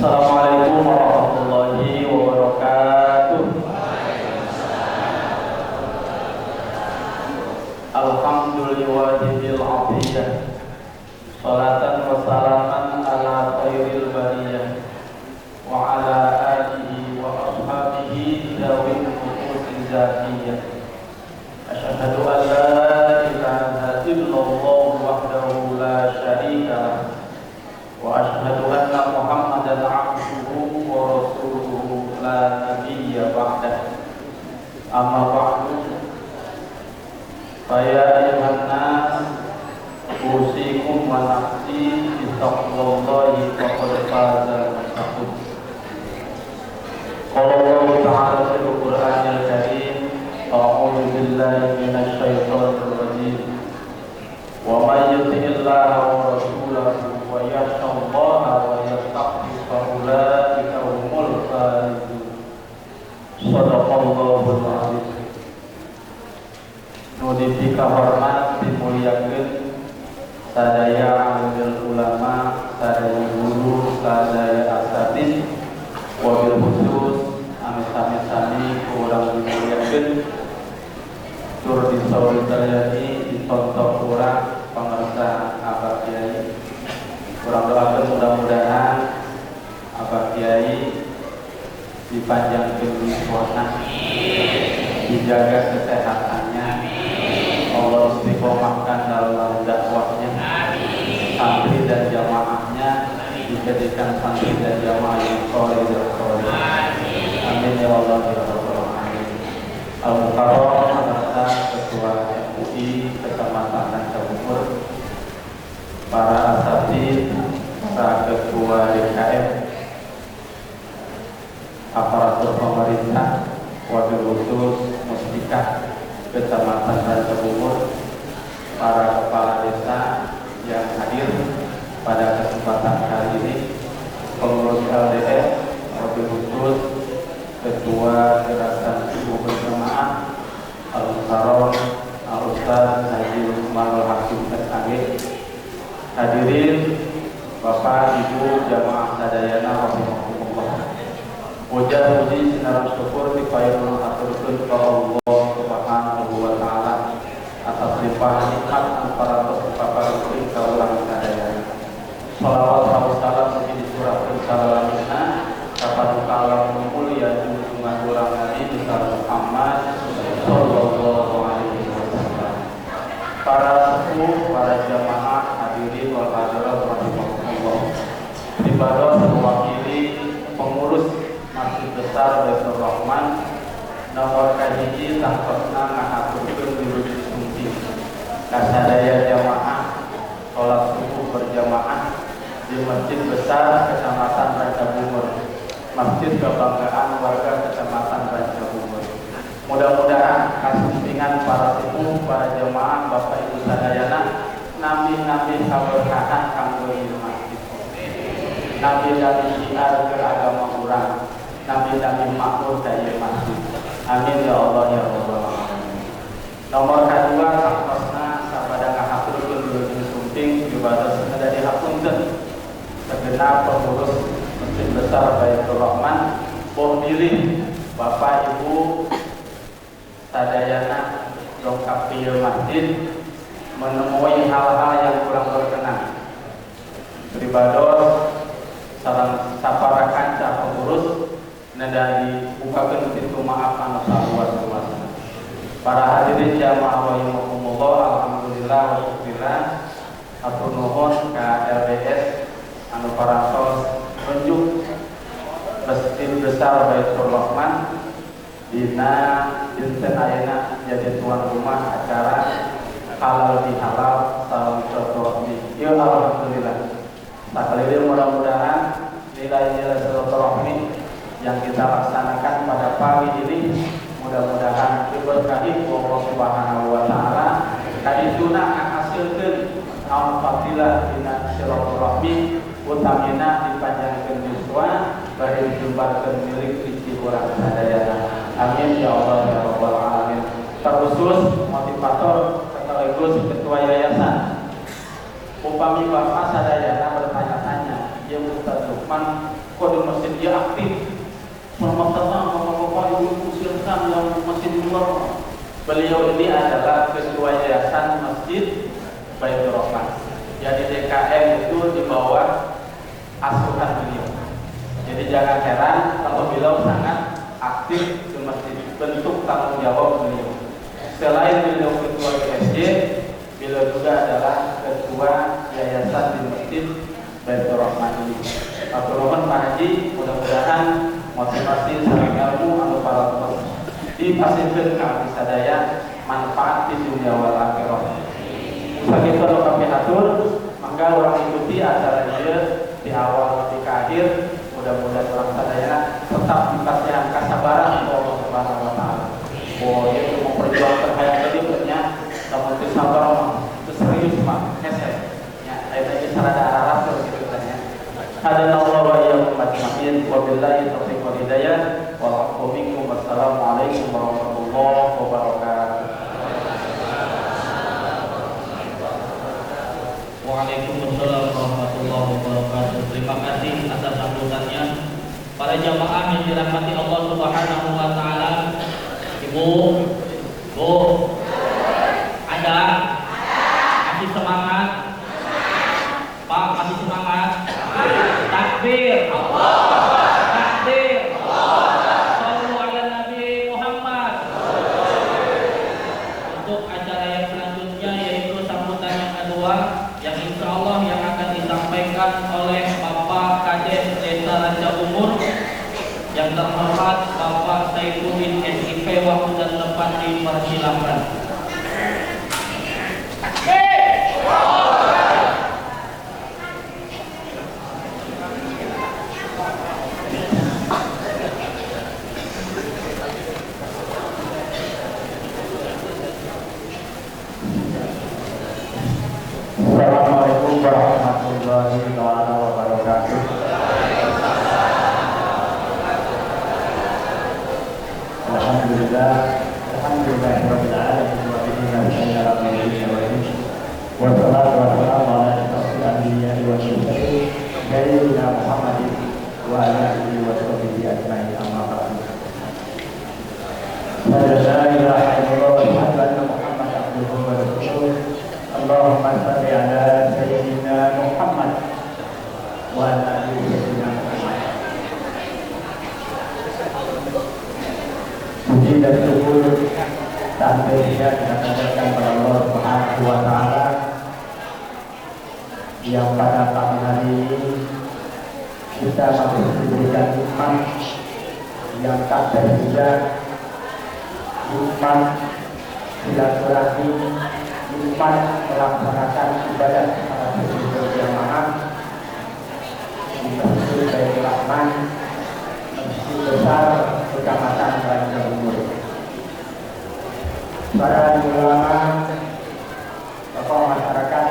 Assalamualaikum warahmatullahi wabarakatuh. Alhamdulillahil afiyah. Salatan wa salaman ala khairil bariyah wa ala alihi wa ashabihi zawin nufusin zakiyah. Asyhadu an la ilaha illallah wahdahu la syarika lah wa asyhadu anna Muhammadan abduhu wa rasuluhu la nabiyya ba'dah. Amma ba'du. Faya ayuhan nas usikum wa nafsi bittaqwallahi faqad fazal muttaqun. Qala Allah ta'ala fil Qur'anil Karim, a'udzu billahi minasy syaithanir rajim. Wa may yuti'illaha wa rasulahu wa yakhshallaha wa yattaqi fa ulaika humul faizun. Shadaqallahul azim. Nuditi kahormat dimuliakeun sadaya alimul ulama, sadaya guru, sadaya asatid, wabil khusus amit-amit kurang dimuliakeun tur disaudarani ditonton kurang pangersa Abah Kiai. Kurang doakeun mudah-mudahan Abah Kiai dipanjangkeun umurna, dijaga kesehatannya, Allah istiqomahkan dalam dakwahnya, santri dan jamaahnya dijadikan santri dan jamaah yang soleh dan soleh. Amin ya Allah ya Rabbal alamin. Al-Mukarram atas Ketua MUI Kecamatan Rancabungur, para asatid, para ketua DKM, aparatur pemerintah, wabil khusus Musbikah Kecamatan Rancabungur, para kepala desa yang hadir pada kesempatan kali ini, pengurus LDS, wabil khusus Ketua Gerakan Ibu Berjamaah Al-Mukarram Al-Ustaz Haji Lukmanul Hakim SAG, hadirin Bapak Ibu jamaah sadayana rahimakumullah. Puja puji sinaran syukur dipayun aturkeun ka Allah Subhanahu wa taala atas limpahan nikmat para paparukeun ka urang sadayana. Shalawat salam mugi disurahkeun salalamina kapan kalam mulia junjungan urang Nabi Muhammad sallallahu alaihi wasallam. Para sepuh, para jamaah hadirin wal hadirat rahimakumullah. Ibadah mewakili pengurus Masjid Besar Baitur Rahman nomor kahiji tangkosna ngahaturkeun wiwit sumpi kasadaya jamaah salat subuh berjamaah di Masjid Besar Kecamatan Rancabungur, masjid kebanggaan warga Kecamatan Rancabungur. Mudah-mudahan kasumpingan para sepuh, para jamaah, Bapak Ibu sadayana nabi-nabi kaberkahan kanggo di masjid. Nabi-nabi syiar ke agama urang, nabi-nabi makmur daya masjid. Amin ya Allah ya Rabbal alamin. Nomor kedua tangkosna sabada ngahaturkeun wiwit sumping ibadah senada dihapunten segenap pengurus Masjid Besar Baitur Rahman, boh milih Bapak Ibu sadayana lengkap ieu masjid menemui hal-hal yang kurang berkenan. Pribados sareng sapara kanca pengurus nada dibukakeun pintu maaf anu saluas-luasna. Para hadirin jamaah rahimakumullah, alhamdulillah wa syukurillah atur nuhun ka LDS anu parantos nunjuk Masjid Besar Baitur Rahman dina dinten ayeuna jadi tuan rumah acara halal bihalal salam silaturahmi. Ya alhamdulillah. Taklirin mudah-mudahan nilai-nilai silaturahmi yang kita laksanakan pada pagi ini mudah-mudahan diberkahi Allah Subhanahu wa taala kadituna ngahasilkeun naon fadilah dina silaturahmi utamina dipanjangkeun yuswa bari dijumparkeun milik rezeki urang sadayana. Amin ya Allah ya Rabbal alamin. Terkhusus motivator sekaligus ketua yayasan, upami Bapak sadayana bertanya-tanya, ya Ustaz Lukman kok di masjid dia aktif. Selamat datang bapak-bapak ibu silakan yang masih di luar. Beliau ini adalah ketua yayasan Masjid Baitur Rahman. Jadi DKM itu di bawah asuhan beliau. Jadi jangan heran kalau beliau sangat aktif di masjid, bentuk tanggung jawab beliau. Selain beliau ketua GSJ, beliau juga adalah ketua yayasan di Masjid Baitur Rahman ini. Abdul Rahman Pak Haji, mudah-mudahan motivasi sareng ilmu anu parantos dipasihkeun ka abdi sadaya manfaat di dunia wal akhirah. Sakitu anu kami atur, mangga urang ikuti acara ieu di awal di akhir. Mudah-mudahan urang sadaya tetap dikasihan kasabaran Allah Subhanahu wa taala. Oh, ieu memperjuangkan hayat tadi bernya namun teu sabar mah teu serius mah hese. Ya, aya teh sarada ararap gitu katanya. Hadanallahu wa iyyakum ajmain wa billahi taufiq wal hidayah wal afu minkum. Wassalamualaikum warahmatullahi wabarakatuh. Waalaikumsalam warahmatullahi wabarakatuh. Terima kasih atas sambutannya. Para jamaah yang dirahmati Allah Subhanahu wa taala. Ibu, Bu, ada? Masih semangat? Pak, masih semangat? Takbir. Takbir. Shallu ala Nabi Muhammad. Untuk acara yang selanjutnya yaitu sambutan yang kedua yang insya Allah yang akan disampaikan oleh Bapak Kades Desa Ranca Umur yang terhormat Bapak Saifuddin SIP. Waktu dan tempat dipersilakan. Assalamualaikum warahmatullahi wabarakatuh. Alhamdulillahirabbil alamin wa bihi nasta'in ala umuri dunya wa salatu wassalamu ala asyrofil anbiya'i wal mursalin sayyidina Muhammadin wa ala alihi wa sahbihi ajmain. Amma ba'du. La ilaha illallah wa asyhadu anna Muhammadan abduhu wa rasuluh. Allahumma shalli ala sayyidina Muhammad wa ala ali sayyidina Muhammad. Puji dan syukur sampai tidak dikatakan kepada Allah Subhanahu wa taala yang pada pagi hari ini kita masih diberikan iman yang tak terhingga, iman silaturahmi, iman melaksanakan ibadah secara berjamaah di Masjid Baitur Rahman, Masjid besar Kecamatan Ranca Umur. Para ulama, tokoh masyarakat,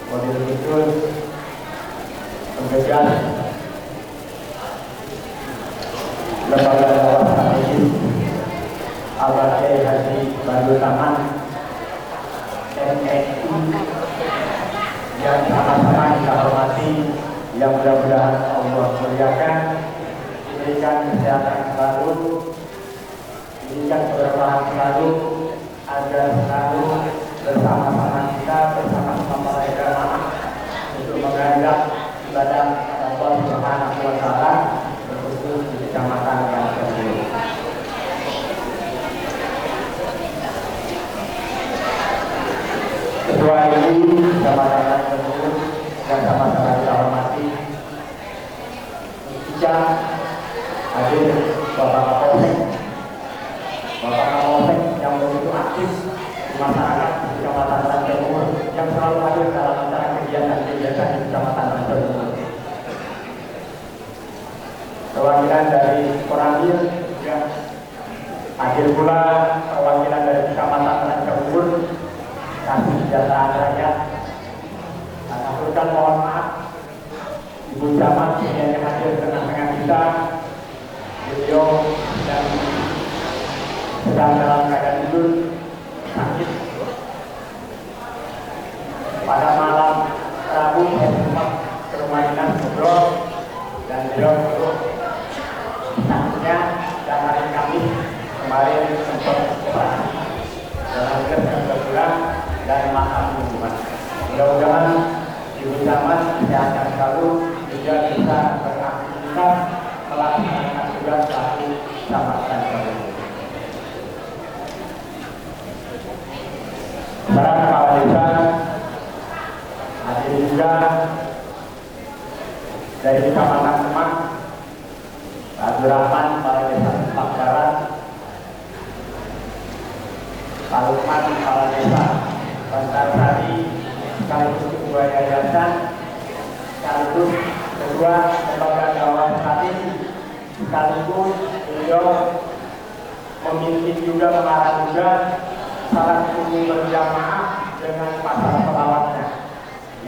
model khusus, penggegas, lembaga dakwah strategis, Abah Kiai Haji Badrul Taman, MNI yang sama-sama kita hormati, yang mudah-mudahan Allah muliakan, diberikan kesehatan selalu, diberikan keberkahan selalu, agar selalu bersama-sama kita, bersama-sama para jamaah untuk mengajak ibadah Allah Subhanahu wa taala berkhusus di kecamatan yang tersebut. Ketua ini kecamatan yang tersebut dan sama-sama kita hormati. Kita hadir Bapak Kapolsek, Bapak Kapolsek yang begitu aktif di masyarakat di Kecamatan Ranca Umur, yang selalu hadir dalam acara kegiatan-kegiatan di Kecamatan Ranca Umur. Perwakilan dari Koramil juga hadir pula, perwakilan dari Kecamatan Ranca Umur, Kasih Sejahtera Rakyat. Aturkan mohon maaf Ibu Camat yang hadir di tengah-tengah kita. Beliau dan sedang dalam keadaan tidur sakit. Pada malam Rabu saya sempat ke rumah dinas ngobrol dan masa hubungan. Mudah-mudahan Ibu Camat sehat selalu juga bisa beraktivitas melaksanakan tugas selaku camat dan camat. Para kepala desa, hadir juga dari Kecamatan Demak, Pak Abdurrahman, para desa Tempat Barat, Pak Lukman, kepala desa Bantar Sari, sekaligus ketua yayasan, sekaligus ketua lembaga gawat statis, sekaligus beliau memimpin juga mengarah juga salat subuh berjamaah dengan pasar pelawatnya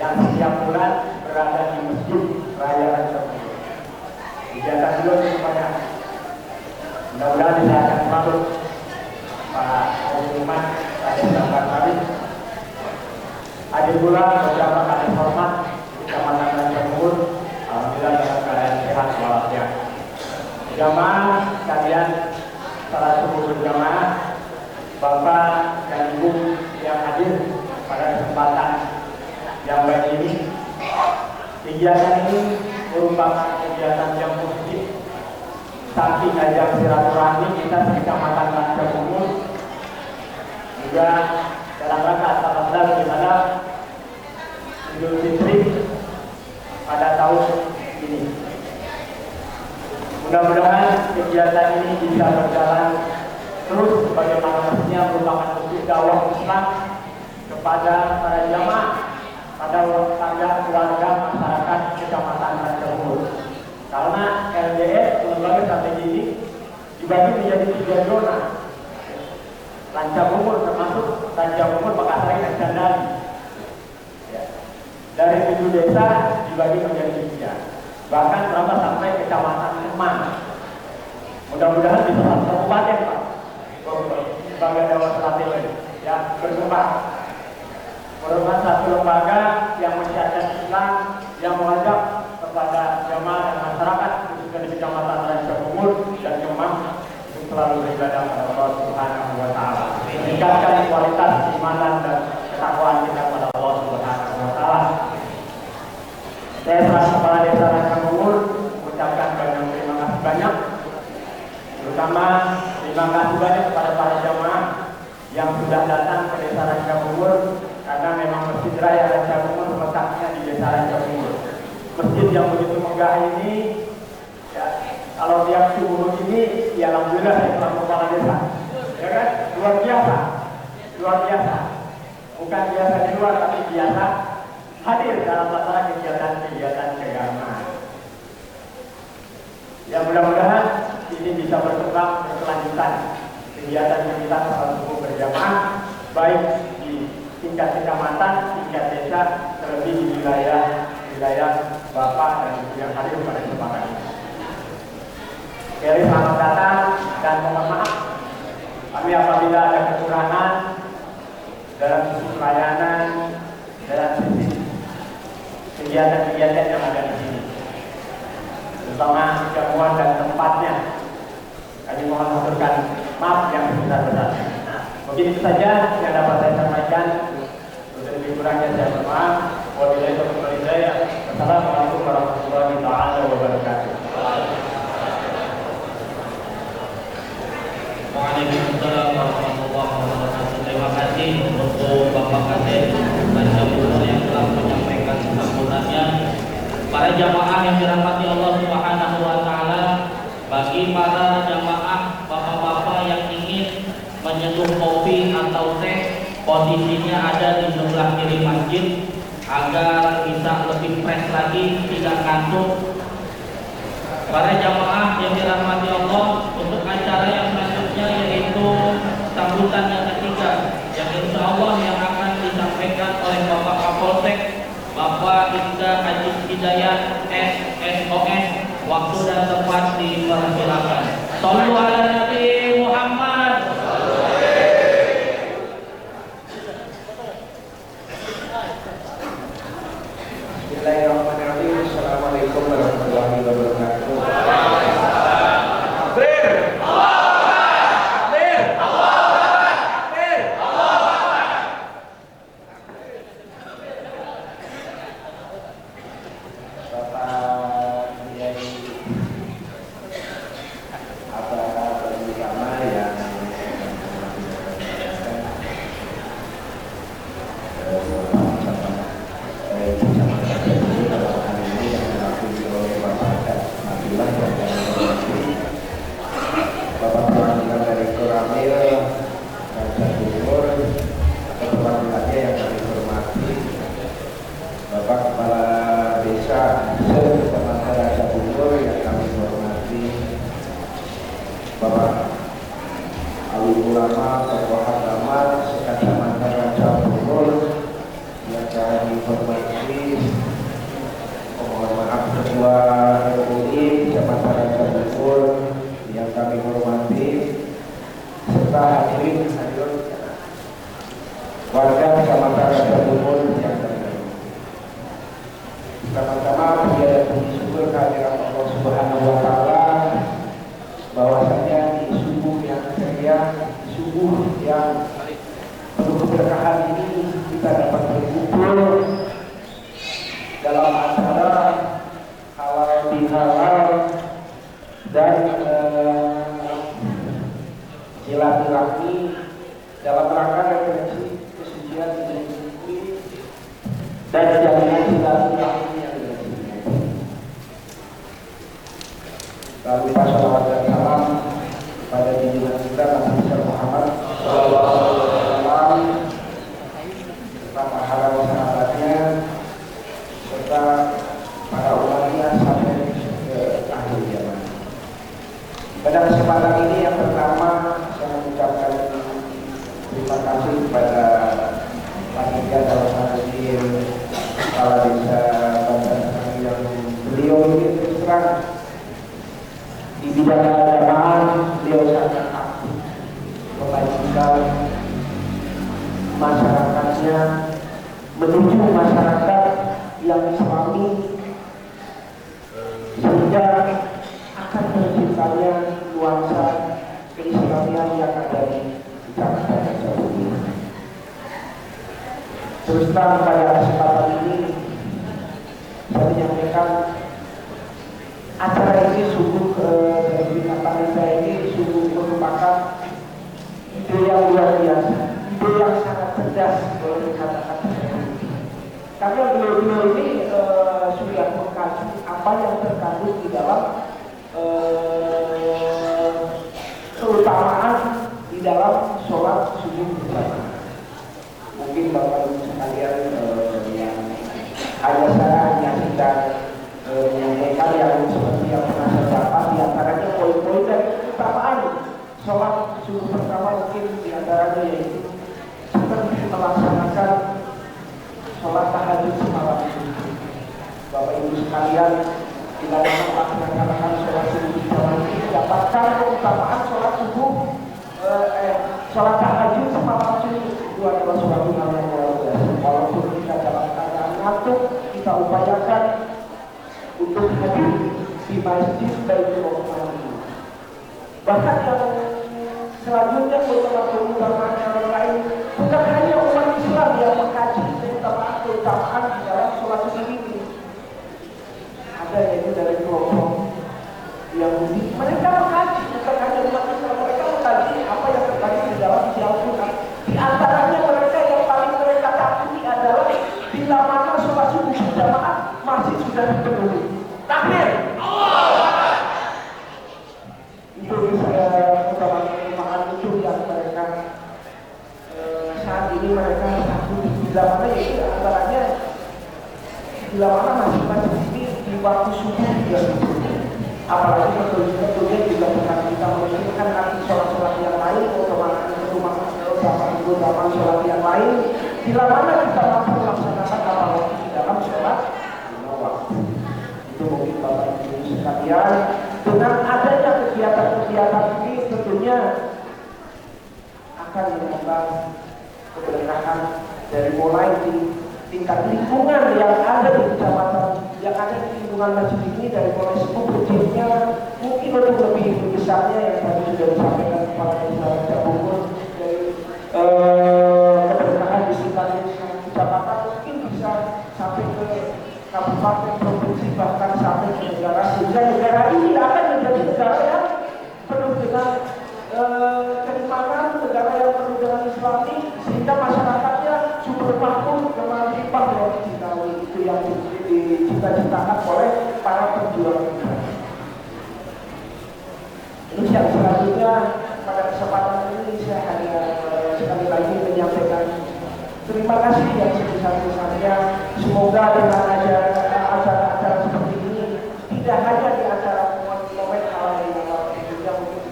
yang setiap bulan berada di Masjid Raya Rancabungur. Kegiatan beliau cukup banyak. Mudah-mudahan bisa akan selalu Pak Umat Tadi Sampai Hari. Hadir pula beberapa kali hormat di Kecamatan Rancabungur. Alhamdulillah dalam keadaan sehat walafiat. Jamaah kalian salat subuh berjamaah, Bapak dan Ibu yang hadir pada kesempatan yang baik ini. Kegiatan ini merupakan kegiatan yang positif. Samping ajang silaturahmi kita di Kecamatan Rancabungur juga dalam rangka salat di mana Idul Fitri pada tahun ini. Mudah-mudahan kegiatan ini bisa berjalan terus sebagaimana mestinya merupakan bentuk dakwah Islam kepada para jamaah, pada tangga keluarga masyarakat Kecamatan Rancabungur. Karena LDS lembaga strategi ini dibagi menjadi 3 zona. Rancabungur termasuk Rancabungur, Makassar dan Candali. Ya. Dari 7 desa dibagi menjadi 3. Bahkan berapa sampai Kecamatan Kemang. Mudah-mudahan bisa satu kabupaten, Pak. Sebagai dakwah strategi yang berkembang. Merupakan satu lembaga yang mensiarkan Islam, yang mengajak kepada jamaah dan masyarakat khususnya di Kecamatan Rancabungur dan Kemang untuk selalu beribadah kepada Allah Subhanahu wa taala. Meningkatkan kualitas keimanan dan ketakwaan kita kepada Allah Subhanahu wa taala. Saya selaku kepala desa Rancabungur mengucapkan terima kasih banyak, terutama terima kasih banyak kepada para jamaah yang sudah datang ke desa Rancabungur, karena memang Masjid Raya Rancabungur letaknya di desa Rancabungur. Masjid yang begitu megah ini, ya, kalau tiap subuh ini, ya alhamdulillah saya selaku kepala desa, ya kan, luar biasa, luar biasa. Bukan biasa di luar, tapi biasa hadir dalam masalah kegiatan-kegiatan keagamaan. Ya mudah-mudahan ini bisa berkembang berkelanjutan kegiatan-kegiatan salat subuh berjamaah, baik di tingkat kecamatan, tingkat desa, terlebih di wilayah Bapak dan Ibu yang hadir pada kesempatan ini. Sekali selamat datang dan mohon maaf kami apabila ada kekurangan dalam sisi pelayanan, dalam sisi kegiatan-kegiatan yang ada di sini, terutama jadwal dan tempatnya. Kami mohon aturkan maaf yang sebesar-besarnya. Mungkin itu saja yang dapat saya sampaikan. Untuk lebih kurangnya saya mohon maaf. Wabillahi taufiq wal hidayah. Wassalamualaikum warahmatullahi wabarakatuh. Waalaikumsalam warahmatullahi wabarakatuh. Terima kasih untuk Bapak Kades Rancabungur yang telah menyampaikan sambutannya. Para jamaah yang dirahmati Allah Subhanahu wa taala, bagi para jamaah bapak-bapak yang ingin menyeduh kopi atau teh, posisinya ada di sebelah kiri masjid agar bisa lebih fresh lagi, tidak ngantuk. Para jamaah yang dirahmati Allah, untuk acara yang selanjutnya yaitu sambutan yang ketiga, yang insya Allah yang akan disampaikan oleh Bapak Kapolsek, Bapak Indah Haji Hidayat SSOS. Waktu dan tempat dipersilakan. Shallu ala Nabi Muhammad. Bismillahirrahmanirrahim. Assalamualaikum warahmatullahi wabarakatuh. Yang dihormati, mohon maaf Ketua MUI Kecamatan Rancabukur yang kami hormati, serta hadirin warga Kecamatan Rancabukur yang kami hormati. Pertama-tama puji dan puji syukur kehadirat Allah Subhanahu wa Ta'ala, bahwasanya di subuh yang ceria, subuh yang penuh keberkahan ini kita dapat berkumpul dalam acara halal bihalal dan silaturahmi dalam rangka referensi kesucian Idul Fitri dan jaminan silaturahmi yang dilakukan. Lalu salawat dan salam pada junjungan kita Nabi besar Muhammad sallallahu alaihi wasallam serta para sahabatnya serta para umatnya sampai ke akhir zaman. Pada kesempatan ini yang pertama saya mengucapkan terima kasih kepada panitia dalam hadir kepala desa Bantar yang beliau ini terus terang di bidang keagamaan beliau sangat aktif memajukan masyarakatnya menuju masyarakat yang islami sehingga akan terciptanya nuansa keislamian yang ada di Kecamatan Rancabukur. Terus terang pada kesempatan ini saya menyampaikan acara ini sungguh dari bidang panitia ini sungguh merupakan ide yang luar biasa, ide yang sangat cerdas boleh dikatakan. Karena beliau-beliau ini sudah mengkaji apa yang terkandung di dalam keutamaan di dalam sholat subuh berjamaah. Mungkin Bapak Ibu sekalian yang hanya saya hanya sedang menyampaikan yang seperti yang pernah saya dapat, di antaranya poin-poin dari keutamaan sholat subuh pertama mungkin di antaranya yaitu seperti melaksanakan sholat tahajud semalam itu. Bapak Ibu sekalian, bila melaksanakan sholat subuh berjamaah ini mendapatkan keutamaan sholat subuh sholat tahajud semalam itu adalah suatu hal yang luar biasa. Walaupun kita dalam keadaan ngantuk, kita upayakan untuk hadir di masjid Baitul Rahman. Bahkan yang selanjutnya keutamaan yang lain bukan hanya umat Islam yang mengkaji keutamaan di dalam sholat subuh ini. Ada yaitu dari kelompok Yahudi, mereka mengkaji bukan hanya umat Islam, mereka mengkaji apa yang terjadi di dalam isi Al-Quran. Di antaranya mereka yang paling mereka takuti adalah bila mana sholat subuh berjamaah masih sudah dipenuhi. Takbir! Itu keutamaan itu yang mereka saat ini mereka takuti. Bila mana yaitu antaranya bila mana masih ini di waktu subuh juga dipenuhi. Apalagi betulnya juga bukan kita memikirkan nanti sholat-sholat yang lain otomatis keutamaan sholat yang lain bila mana kita mampu melaksanakan apalagi di dalam sholat lima waktu. Itu mungkin Bapak Ibu sekalian, dengan adanya kegiatan-kegiatan ini tentunya akan menambah keberkahan dari mulai di tingkat lingkungan yang ada di kecamatan, yang ada di lingkungan masjid ini, dari mulai sepuh kecilnya mungkin untuk lebih besarnya yang tadi sudah disampaikan kepala desa Rancabukur dari keberkahan di sekitar kecamatan mungkin bisa sampai ke kabupaten, provinsi, bahkan sampai ke negara, sehingga negara ini akan menjadi negara yang penuh dengan keimanan, negara yang penuh dengan Islami, sehingga masyarakatnya super makmur dengan limpah dari Cinawi. Itu yang dicita-citakan oleh para penjual kita. Terus yang selanjutnya pada kesempatan ini saya hanya sekali lagi menyampaikan terima kasih yang sebesar-besarnya. Semoga dengan acara-acara seperti ini tidak hanya di acara momen halal bihalal, juga mungkin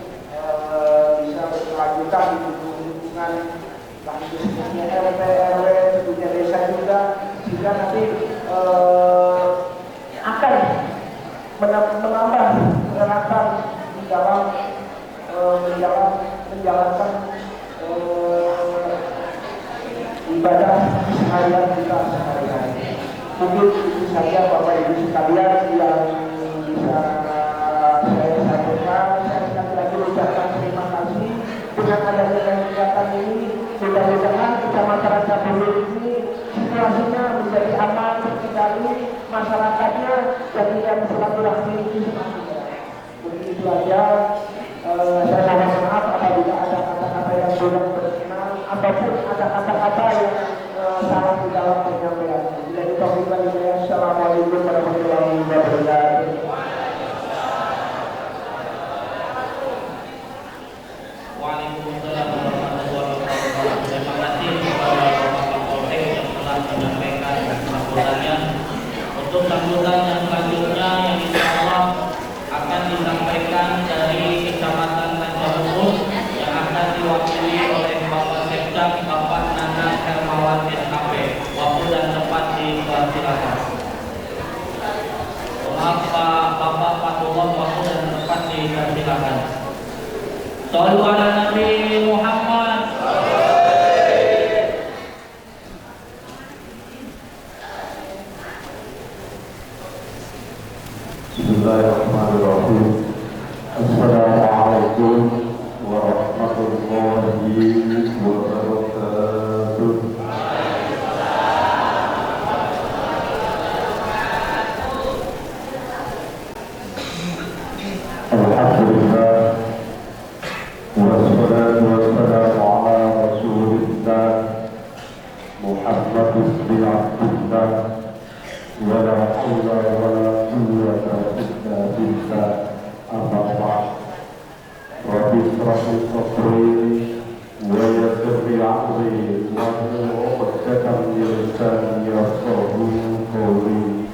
bisa berkelanjutan di lingkungan, bahkan khususnya RT, RW, tentunya desa juga menambah kerasan di dalam menjalankan ibadah seharian kita sehari-hari. Mungkin itu saja Bapak Ibu sekalian yang bisa saya sampaikan. Saya sekali lagi ucapkan terima kasih dengan adanya kegiatan ini. Mudah-mudahan Kecamatan Ranca Bungur ini situasinya menjadi aman, terkendali, masyarakatnya jadi yang silaturahmi semakin baik. Mungkin itu aja. Saya mohon maaf apabila ada kata-kata yang kurang berkenan ataupun ada kata-kata yang salah di dalam penyampaian. Jadi taufiq wal hidayah. Assalamualaikum warahmatullahi wabarakatuh. Waalaikumsalam warahmatullahi wabarakatuh. Terima kasih kepada Bapak Kapolsek yang telah menyampaikan sambutannya. Untuk sambutan yang selanjutnya yang insyaallah akan disampaikan dari Kecamatan Ranca Bungur yang akan diwakili oleh Bapak Sekda Bapak Nanang Hermawan SKP. Waktu dan tempat dipersilakan. Maaf Pak Bapak Fatullah, waktu dan tempat dipersilakan. Shallu ala Nabi Muhammad. Bismillahirrahmanirrahim. Assalamualaikum warahmatullahi wabarakatuh. Alhamdulillah wassalatu wassalamu ala Rasulillah Muhammad bin Abdullah wa la haula wa la quwwata illa billah. Amma ba'd. Rabbi ishrah li sadri wa yassir li amri wahlul 'uqdatam min lisani yafqahu qawli.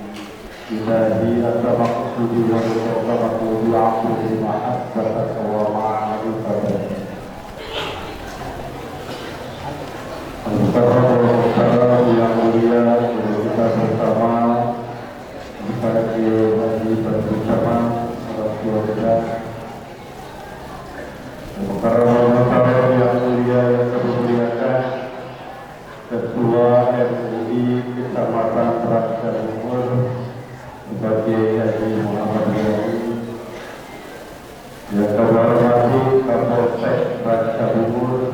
Ilahi anta maqsudi wa maqsudi bi'afwi mahabbataka wa ma'rifataka. Assalamualaikum yang mulia, kita bersama bagi bersama keluarga. Assalamualaikum yang mulia yang kemuliaan Ketua MUI Kecamatan Ranca Bungur sebagai Haji Muhammad Yani, yang kami hormati Kapolsek Ranca Bungur,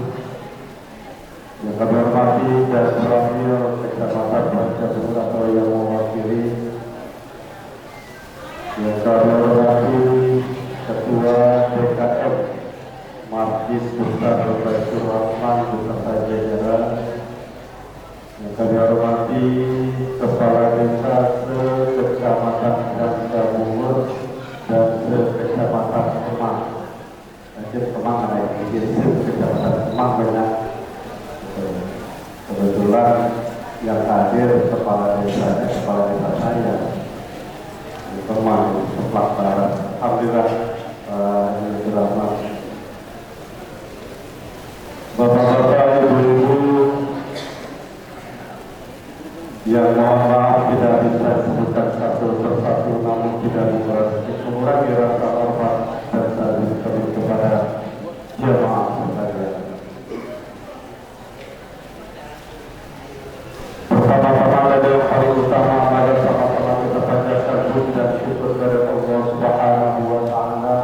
yang kami hormati Dasramil Kecamatan Ranca Bungur atau yang mewakili, yang kami hormati Ketua DKM Masjid Besar Baitur Rahman beserta jajaran, yang kami hormati Kepala Desa se-Kecamatan Ranca Bungur dan se-Kecamatan Kemang. Kemang ada yang bikin se-Kecamatan Kemang banyak. Kebetulan yang hadir Kepala Desanya, Kepala Desa saya di Kemang, Seplak Barat. Alhamdulillah, Rahman. Bapak-bapak, ibu-ibu yang mohon maaf tidak bisa sebutkan satu persatu, namun tidak mengurangi rasa hormat dan tadi kami kepada jemaah sekalian. Pertama-tama ada yang paling utama, mari sama-sama kita panjatkan puji dan syukur kepada Allah Subhanahu wa Ta'ala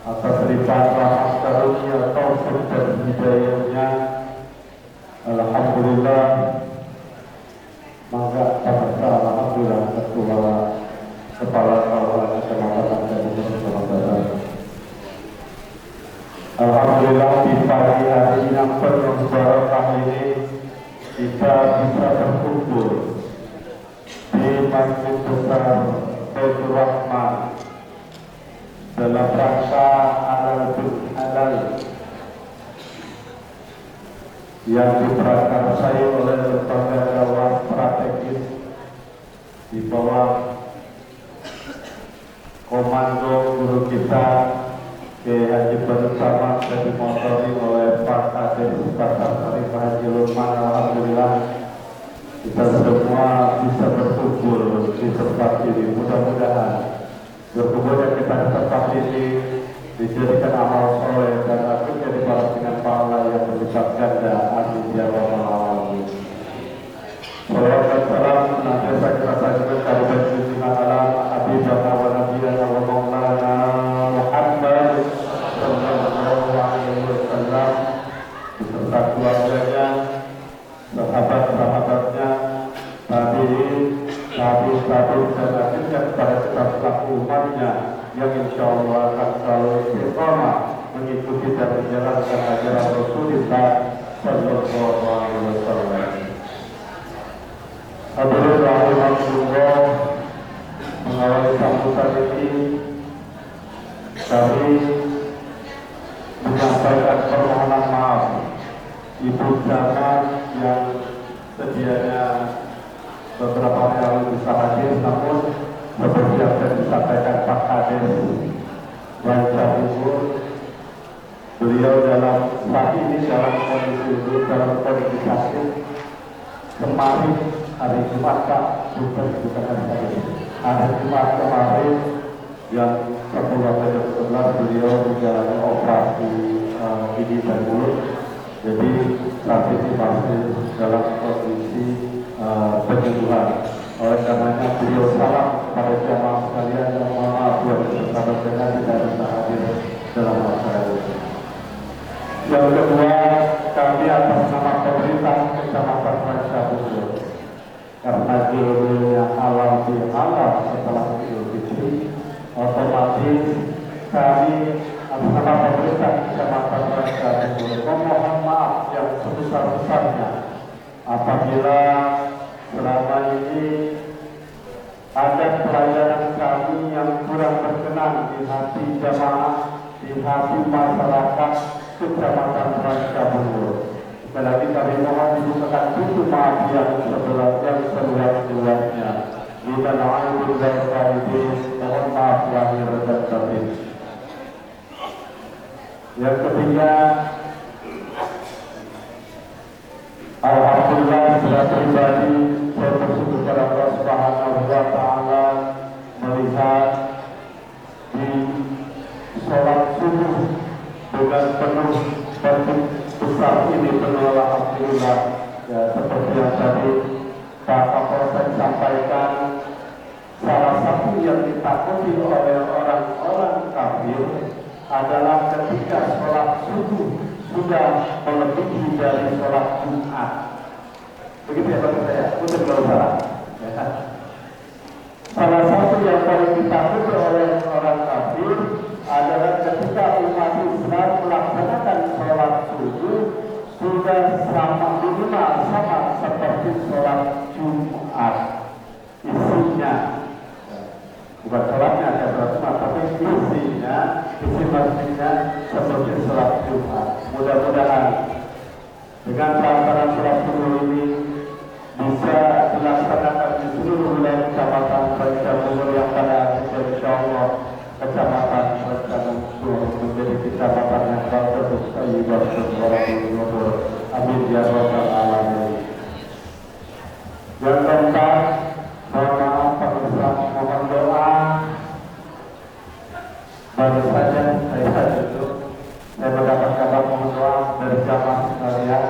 atas limpahan rahmat karunia taufik dan hidayahnya. Alhamdulillah. Maka alhamdulillah Ketua Kepala Kecamatan Kecamatan. Alhamdulillah di pagi hari yang penuh barokah ini kita bisa berkumpul di Masjid Besar Baitur Rahman dalam rangka halal yang diprakarsai oleh lembaga dakwah strategis di bawah komando guru kita Kiai Haji Bersama dan dimotori oleh Pak Kades Pasar Sari Haji Lukman. Alhamdulillah kita semua bisa berkumpul di tempat ini. Mudah-mudahan Berkumpul dan kita di tempat ini dijadikan amal soleh dan akhirnya dibalas dengan pahala yang berlipat ganda. Amin ya rabbal alamin. Salawat dan salam senantiasa kita sajikan kepada junjungan alam habibana wa nabiyana wa maulana Muhammad sallallahu alaihi wasallam beserta keluarganya, sahabat-sahabatnya, tabi'in, tabi'in dan akhirnya kepada kita selaku umatnya yang insya Allah akan selalu istiqamah mengikuti dan menjalankan ajaran Rasulullah sallallahu alaihi wasallam. Hadirin rahimahullah, mengawali sambutan ini kami menyampaikan permohonan maaf Ibu Zaman yang sedianya beberapa hari lalu bisa hadir, namun seperti yang sudah disampaikan Pak Kades Ranca Umur, beliau saat ini dalam kondisi sakit. Kemarin hari Jumat bukan hari Jumat kemarin yang 10 Oktober 11 beliau menjalani operasi gigi dan mulut. Jadi saat ini masih dalam kondisi penyembuhan. Oleh karenanya beliau salam pada jamaah sekalian yang mohon maaf yang bersama dengan tidak bisa hadir dalam acara ini. Yang kedua, kami atas nama pemerintah Kecamatan Ranca Bungur, karena ilmunya halal bihalal setelah Idul Fitri, otomatis kami atas nama pemerintah Kecamatan Ranca Bungur memohon maaf yang sebesar-besarnya apabila selama ini ada pelayanan kami yang kurang berkenan di hati jamaah, di hati masyarakat Kecamatan Ranca Bungur. Sekali lagi kami mohon dibukakan pintu maaf yang seluas-luasnya. Bila na'udhu dan faidin, mohon maaf lahir dan batin. Yang ketiga, alhamdulillah secara pribadi saya bersyukur kepada Allah Subhanahu wa taala melihat di sholat subuh dengan penuh besar ini, penuh alhamdulillah. Ya, seperti yang tadi Pak Kapolsek sampaikan, salah satu yang ditakuti oleh orang-orang kafir adalah ketika sholat subuh sudah melebihi dari sholat Jumat. Begitu ya Pak saya, untuk salah. Ya. Salah satu yang paling ditakuti oleh orang kafir adalah ketika umat Islam melaksanakan sholat subuh sudah sama minimal sama seperti sholat Jumat. Isinya bukan sholatnya ada berapa, tapi isinya, isi masjidnya seperti sholat Jumat. Mudah-mudahan dengan pelaksanaan sholat subuh ini bisa dilaksanakan di seluruh wilayah Kecamatan Ranca Bungur yang pada akhirnya insya Allah Kecamatan Ranca Bungur menjadi kecamatan yang berbentuk Sayyidul Warahmatullahi. Amin ya rabbal alamin. Yang keempat, mohon maaf pemirsa, mohon doa. Baru saja saya duduk, saya mendapat kabar mohon doa dari jamaah sekalian.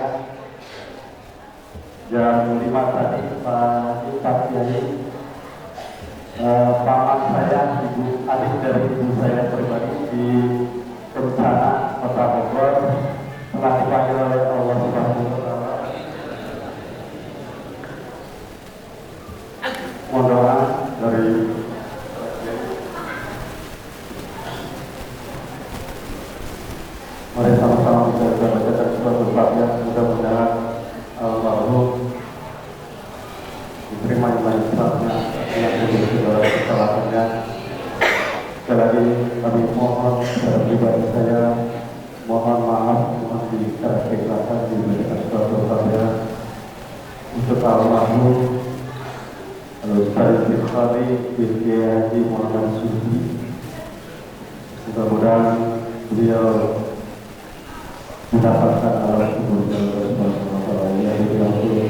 Jam 5 tadi Pak Kiai, paman saya, adik dari ibu saya pribadi di Kencana, Kota Bogor, telah dipanggil oleh Allah Subhanahu wa taala. Mohon doa dari mari sama-sama kita bacakan suatu Fatihah, mudah-mudahan almarhum diterima iman Islamnya yang berdoa kesalahannya. Sekali lagi kami mohon secara pribadi saya mohon maaf, mohon diikhlaskan diberikan suatu Fatihah untuk almarhum Ustaz Ikhwani bin Kiai Haji Muhammad Sufi. Mudah-mudahan beliau mendapatkan alat kubur dan masalah yang dilakukan oleh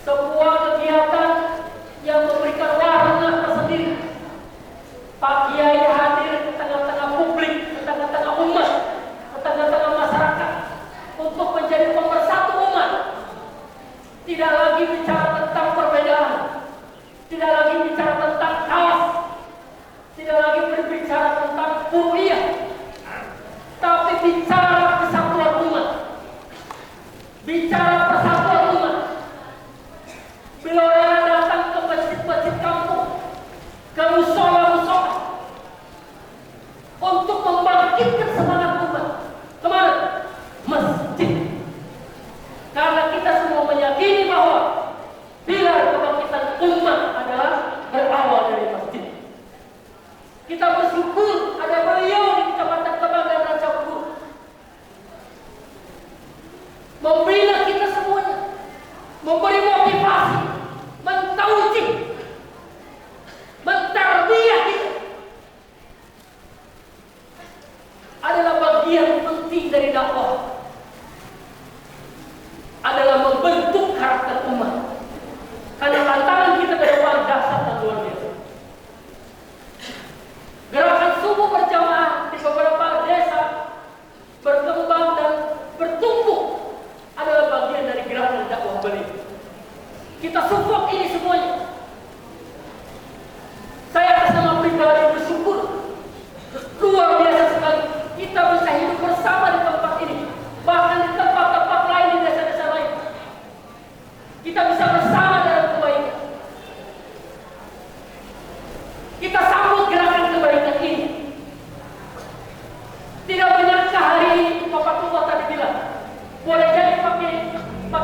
Sebuah kegiatan yang memberikan warna tersendiri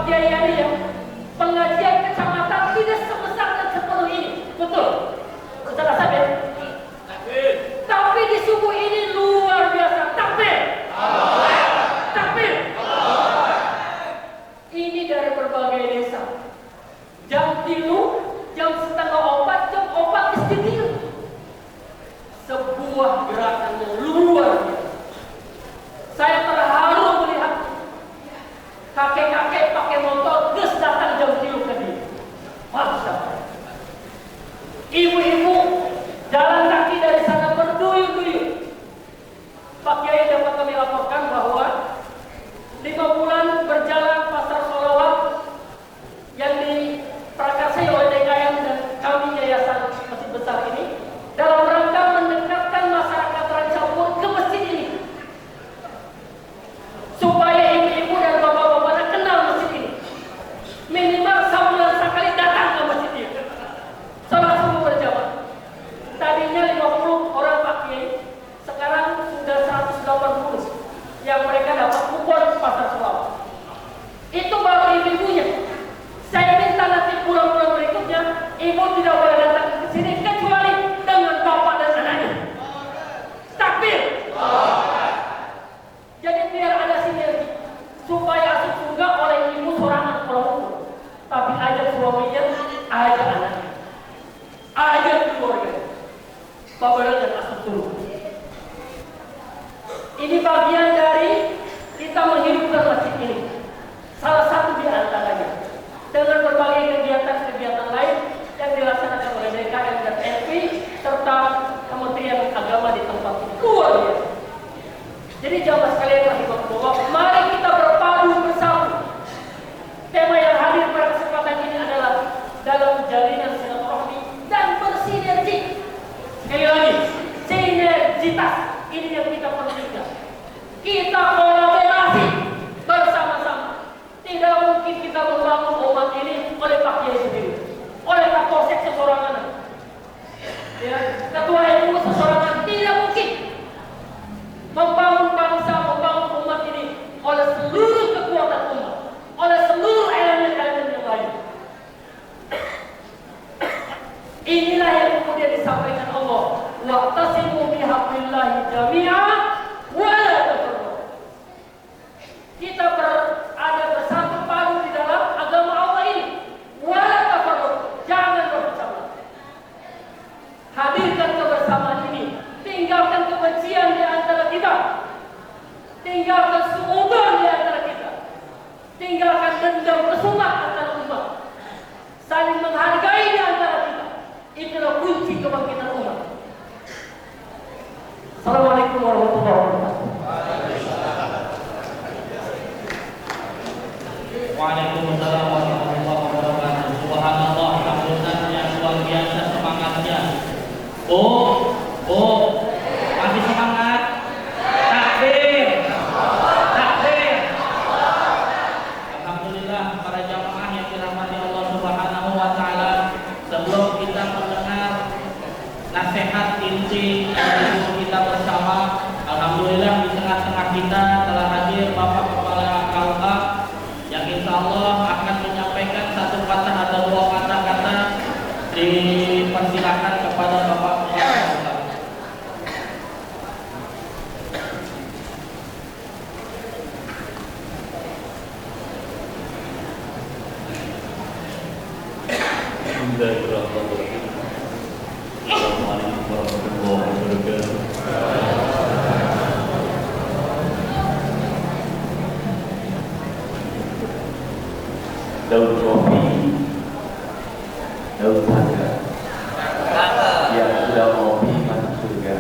Kiai ini ya, pengajian kecamatan tidak sebesar dan sepenuh ini, betul? Saudara saya, tapi di subuh ini luar biasa. Takbir, takbir. Ini dari berbagai desa. Jam 3, jam setengah 4, jam 4 istiqil. Sebuah gerakan yang luar biasa. Saya terharu melihat kakek-kakek pakai motor terus datang jam 3 ke sini. Masya Allah. Ibu-ibu jalan kaki dari sana berduyun-duyun. Pak Kiai dapat kami laporkan bahwa 5 bulan berjalan pasar Solawat yang diprakarsai oleh DKM dan kami Yayasan Masjid Besar ini dalam rangka mendekatkan masyarakat Rancamur ke masjid ini supaya ibu-ibu dan bapak-bapak kenal masjid ini. Minimal sebulan sekali datang ke masjid ini. Salat subuh berjamaah. Tadinya 50 orang Pak Kiai, sekarang sudah 180 yang mereka dapat kupon pasar Solawat. Itu baru ibu-ibunya. Saya minta nanti bulan-bulan berikutnya ibu tidak boleh datang ke sini kecuali dengan bapak dan anaknya. Takbir. Jadi biar ada sinergi supaya asuh surga oleh ibu sorangan kalau tapi ajak suaminya, ajak anaknya, ajak keluarga, bapak dan asuh surga. Ini bagian dari kita menghidupkan masjid ini. Salah satu di antaranya dengan berbagai kegiatan-kegiatan lain yang dilaksanakan oleh DKM dan LP serta Kementerian Agama di tempat ini. Luar biasa. Jadi jamaah sekalian rahimahullah, mari kita berpadu bersatu. Tema yang hadir pada kesempatan ini adalah dalam jalinan silaturahmi dan bersinergi. Sekali lagi, sinergitas ini yang kita perlukan. Kita kolaborasi bersama-sama. Tidak mungkin kita membangun umat ini oleh Pak Kiai sendiri, oleh Kapolsek sesorangan, ya, Ketua MU sesorangan. Tidak mungkin. Membangun bangsa, membangun umat ini oleh seluruh kekuatan umat, oleh seluruh elemen-elemen yang lain. Inilah yang kemudian disampaikan Allah, wa'tasimu bihablillahi jami'an wa la tafarraqu. Kita berada bersatu padu di dalam agama Allah ini. Wa la tafarraqu, jangan berpecah belah. Hadirkan kebersamaan ini. Tinggalkan kebencian di antara kita. Tinggalkan suudzon di antara kita. Tinggalkan dendam kesumat antara umat. Saling menghargai di antara kita. Itulah kunci kebangkitan umat. Assalamualaikum warahmatullahi wabarakatuh. Waalaikumsalam warahmatullahi wabarakatuh. Subhanallah, sambutan yang luar biasa semangatnya. Masih semangat? Takbir, takbir. Alhamdulillah, para jamaah yang dirahmati Allah Subhanahu wa Ta'ala. Sebelum kita mendengar nasihat inti dari guru kita bersama, alhamdulillah di tengah-tengah kita telah hadir Bapak Kepala KUA yang insya Allah akan menyampaikan satu kata atau dua kata-kata. Dipersilakan kepada Bapak Kepala KUA. Bismillahirrahmanirrahim. Assalamualaikum warahmatullahi wabarakatuh. Daun kopi, daun tangga. Yang sudah kopi masuk surga.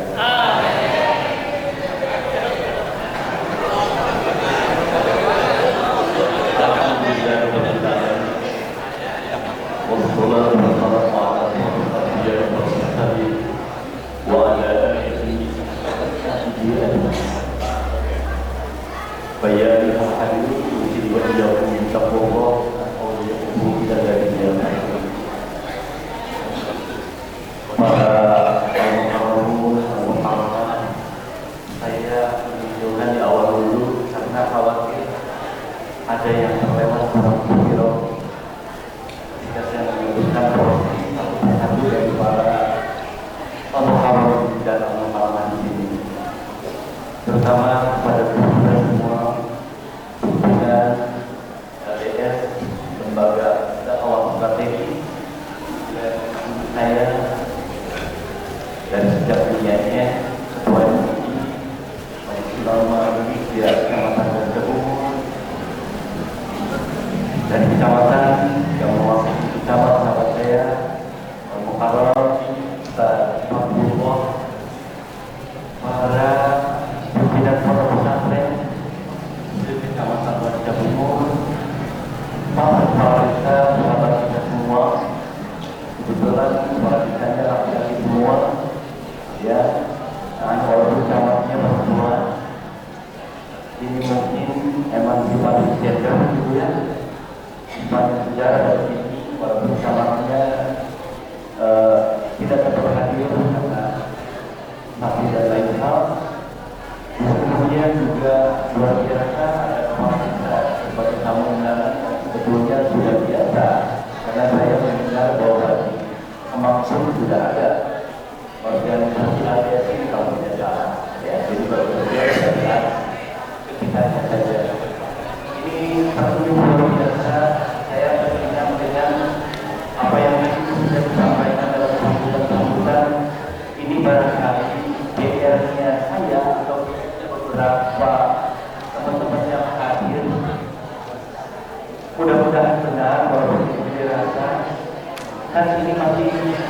Saya menunjukkan di awal dulu karena khawatir ada yang terlewat.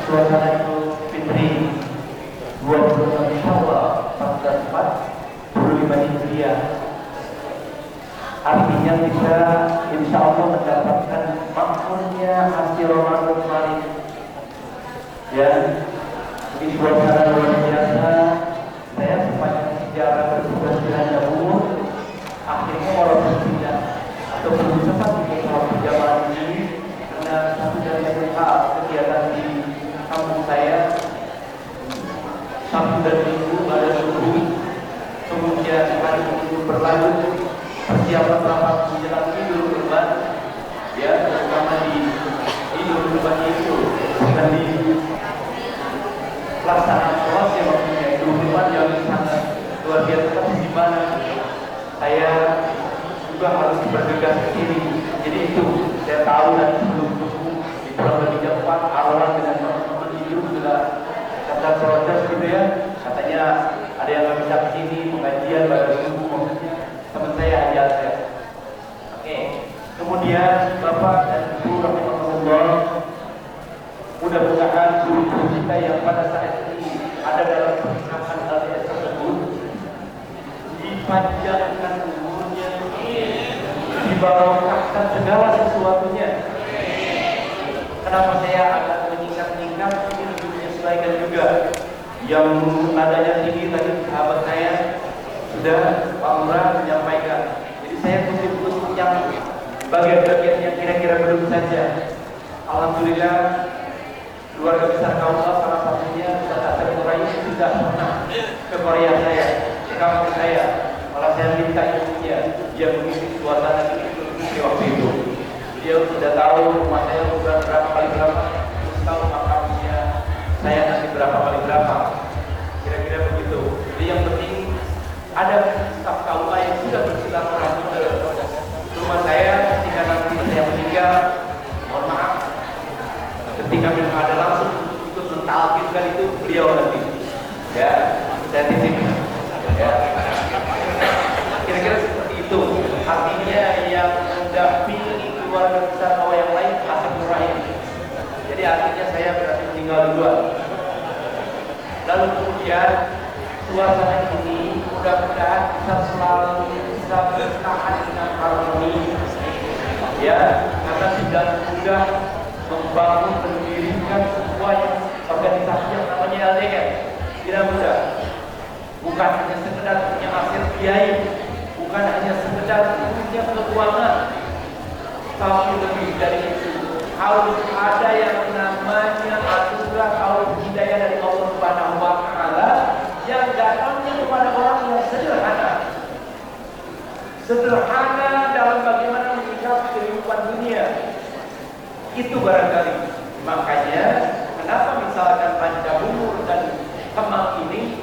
suasana Idul Fitri 26 Syawal 1445 Hijriah. Artinya kita insya Allah mendapatkan makmurnya hasil Ramadan kemarin. Ya, ini suasana luar biasa. Saya sepanjang sejarah bertugas di Raja Umur, akhirnya walau berpindah atau belum sempat di sholat berjamaah ini karena satu dari hal kegiatan di kampung saya Sabtu dan Minggu pada subuh, kemudian hari Minggu berlanjut persiapan rapat menjelang Idul Kurban, ya, terutama di Idul Kurban itu dan di pelaksanaan sholat yang waktunya Idul Kurban yang sangat luar biasa, di mana saya juga harus bergegas ke sini. Jadi itu saya tahu dan sebelum di kurang lebih jam 4 awalan dengan teman-teman itu sudah kata proses gitu ya, katanya ada yang nggak bisa ke sini pengajian pada subuh, maksudnya teman saya ajar saya. Oke. Kemudian Bapak dan Ibu rahimahullah, mudah-mudahan guru kita yang pada saat ini ada dalam pernikahan LDS tersebut dipanjangkan umurnya, dibarokahkan segala sesuatunya. Kenapa saya agak menyingkat-nyingkat, ini lebih menyesuaikan juga. Yang nadanya tinggi tadi sahabat saya sudah Pak Lurah menyampaikan. Jadi saya kutip-kutip yang bagian-bagian yang kira-kira belum saja. Alhamdulillah keluarga besar Kaula salah satunya Ustaz Quraisy sudah pernah ke Korea saya, ke kampung saya. Malah saya minta ibunya, dia mengisi suasana di waktu itu. Dia sudah tahu rumah saya bukan berapa kali berapa, terus tahu makamnya saya nanti berapa kali berapa. Kira-kira begitu. Jadi yang penting ada staf Kaula yang sudah bersilaturahmi ke rumah saya ketika nanti saya meninggal. Mohon maaf, ketika memang ada langsung ikut mentalkinkan itu beliau nanti. Ya, saya titip. Ya. Kira-kira seperti itu. Artinya yang mendampingi keluarga besar Kaula yang lain asal Nurain. Jadi artinya saya berarti meninggal duluan. Lalu kemudian suasana ini mudah-mudahan bisa selalu bisa bertahan dengan harmoni, ya, karena tidak mudah membangun mendirikan sebuah organisasi yang namanya LDS, tidak mudah. Bukan hanya sekedar punya hasil biaya, bukan hanya sekedar punya keuangan, tapi lebih dari itu harus ada yang namanya anugerah atau hidayah dari Allah Subhanahu wa Ta'ala yang datangnya kepada orang yang sederhana. Sederhana dalam bagaimana menyikapi kehidupan dunia. Itu barangkali. Makanya kenapa misalkan Panca Umur dan Kemang ini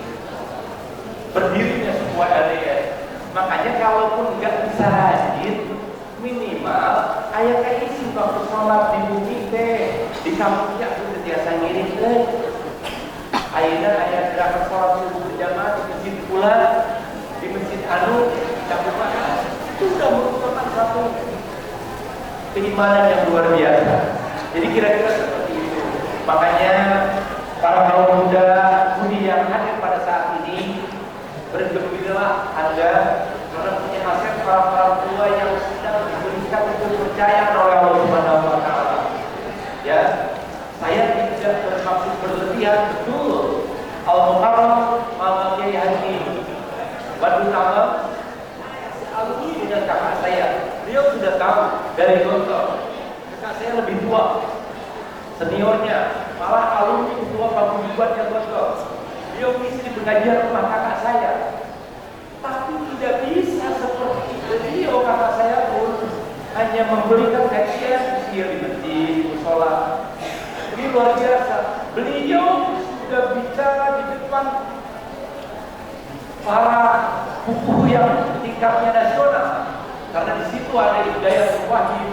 berdirinya sebuah LDS. Makanya kalaupun nggak bisa hadir, minimal ayah kayak isi waktu sholat di bumi teh di kampungnya aku biasa ngirim deh. Akhirnya ayah gerakan sholat subuh berjamaah di masjid pula, di masjid Anu Cakupan. Itu sudah merupakan satu keimanan yang luar biasa. Jadi kira-kira seperti itu. Makanya para kaum muda mudi yang hadir pada saat ini, bergembiralah Anda karena punya aset para tua yang sedang diberikan kepercayaan oleh Allah Subhanahu wa Ta'ala. Ya, saya tidak bermaksud berlebihan, betul. Al-Mukarram Mama Kiai Haji Badrun Alam alumni dengan kakak saya. Beliau sudah tahu dari Gontor. Kakak saya lebih tua, seniornya, malah alumni tua paguyubannya Gontor. Beliau ngisi pengajian rumah kakak saya. Tapi tidak bisa seperti beliau, kakak saya pun hanya memberikan kajian di masjid, musola. Ini luar biasa. Beliau sudah bicara di depan para buku yang tingkatnya nasional, karena di situ ada Hidayat Wahid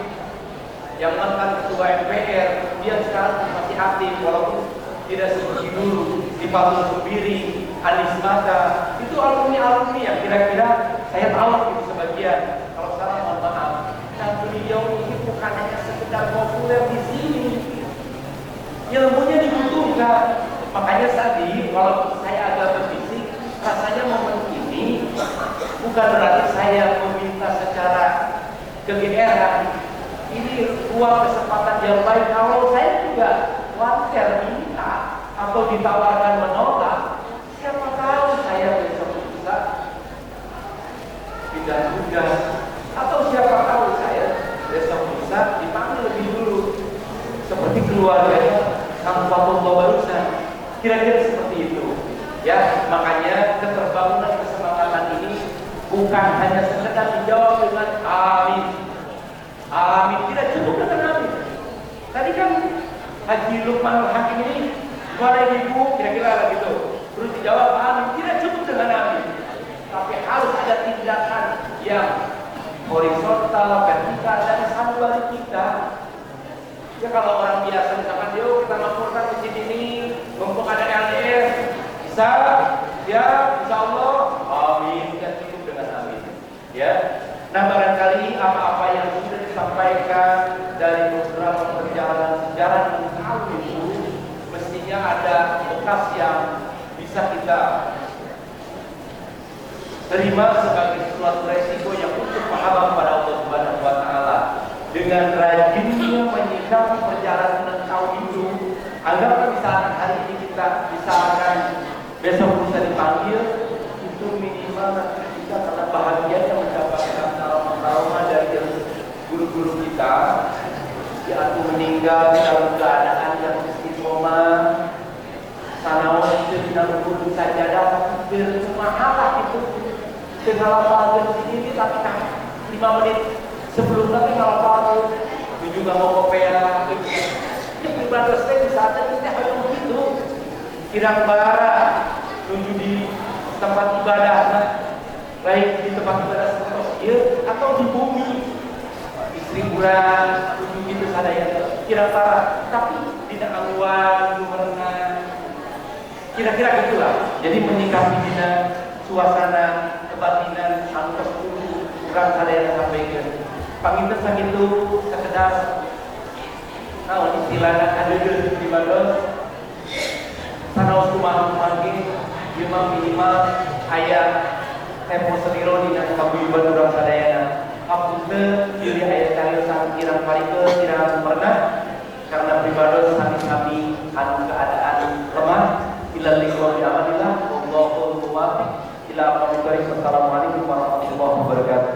yang mantan ketua MPR, kemudian sekarang masih aktif walaupun tidak seperti dulu. Di Patung Subiri, Anis Mata, itu alumni yang kira-kira saya tahu itu sebagian. Kalau salah mohon maaf. Dan beliau ini bukan hanya sekedar populer di sini, ilmunya dibutuhkan. bukan. Makanya tadi kalau saya agak berbisik, rasanya momen ini bukan berarti saya meminta secara kegeeran. Ini ruang kesempatan yang baik. Kalau saya juga wajar minta atau ditawarkan menolak, siapa tahu saya besok bisa pindah tugas, atau siapa tahu saya besok bisa dipanggil lebih dulu, seperti keluarganya Kang Fatullah barusan. Kira-kira seperti itu. Ya, makanya keterbangunan kesemangatan ini bukan hanya sekedar dijawab dengan amin. Amin tidak cukup dengan amin. Tadi kan Haji Lukman Hakim ini suara ibu kira-kira gitu. Terus dijawab amin, tidak cukup dengan amin. Tapi harus ada tindakan yang horizontal, vertikal, dan sanubari kita. Ya kalau orang biasa misalkan, yuk kita laporkan ke sini nih, mumpung ada LDR, bisa, ya, insya Allah, amin, dan cukup dengan amin. Ya, nah barangkali apa-apa yang sudah disampaikan dari beberapa perjalanan sejarah yang tahun itu, mestinya ada bekas yang bisa kita terima sebagai suatu resiko yang untuk pahala kepada Allah Subhanahu wa Ta'ala. Dengan rajinnya menyikapi perjalanan tahun itu, agar misalkan hari ini kita misalkan besok bisa dipanggil, itu minimal kita karena bahagianya mendapatkan aroma dari guru-guru kita, yaitu meninggal dalam keadaan yang istiqomah, sanawat itu tidak berguru sajadah, bermahalah itu segala bahagia ini, tapi 5 menit sebelum nanti kalau tahu itu juga mau kopea ibadah saya di saat ini harus begitu kirang bara tuju di tempat ibadah, baik di tempat ibadah seperti atau di bumi istri kurang tuju gitu sadaya kirang bara, tapi tidak aluan merenang kira-kira gitulah. Jadi menyikapi dina suasana kebatinan anu kurang sadaya sampaikan panginten sakitu sekedar istilahna kadeul di bados sanaos kumaha mangke ieu mah minimal aya tempo seliro dina kabuyuban urang sadayana. Hapunten ieu aya cariosan kirang parikeun kirang pernah karena pribados sami-sami anu keadaan lemah ila liqa bi amanillah wallahu muwaffiq ila aqwamit thoriq. Assalamualaikum warahmatullahi wabarakatuh.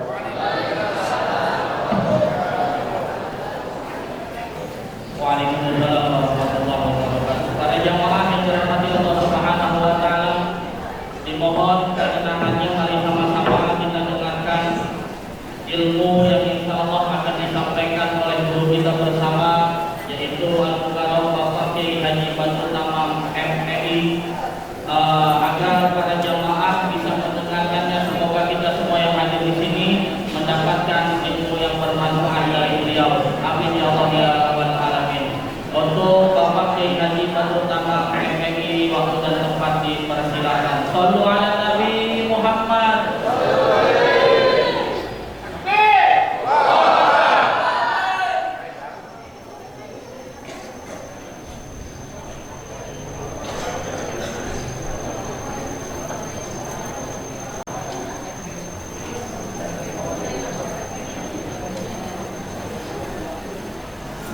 Waalaikumsalam warahmatullahi wabarakatuh. Para jamaah yang dirahmati Allah Subhanahu wa Ta'ala, dimohon ketenangannya, mari sama-sama kita dengarkan ilmu yang insya Allah akan disampaikan oleh guru kita bersama, yaitu Al-Mukarram Bapak Kiai Haji Badrul Tamam MPI, agar para jamaah bisa mendengarkannya. Semoga kita semua yang hadir di sini mendapatkan ilmu yang bermanfaat dari beliau. Amin ya Allah ya Rabbal Alamin. Untuk Bapak Kiai Haji Badrul Tamam MPI, waktu dan tempat dipersilakan. Shallu ala Nabi Muhammad.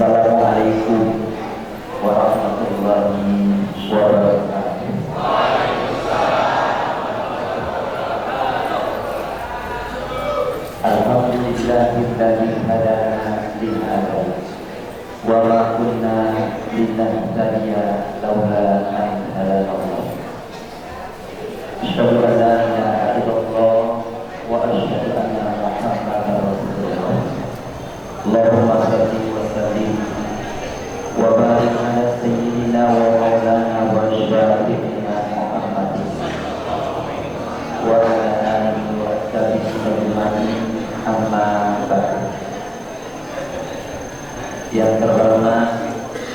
Assalamualaikum warahmatullahi wabarakatuh. Alhamdulillahilladzi hadana li hada wa ma kunna linahtadiya laula an hadana Allah. Asyhadu an la ilaha illallah wa asyhadu anna Muhammadar Rasulullah. Allahumma shalli wa sallim wa barik ala sayyidina wa maulana wa syafi'ina Muhammadin wa ala alihi wa sahbihi ajma'in, amma ba'd. Yang terhormat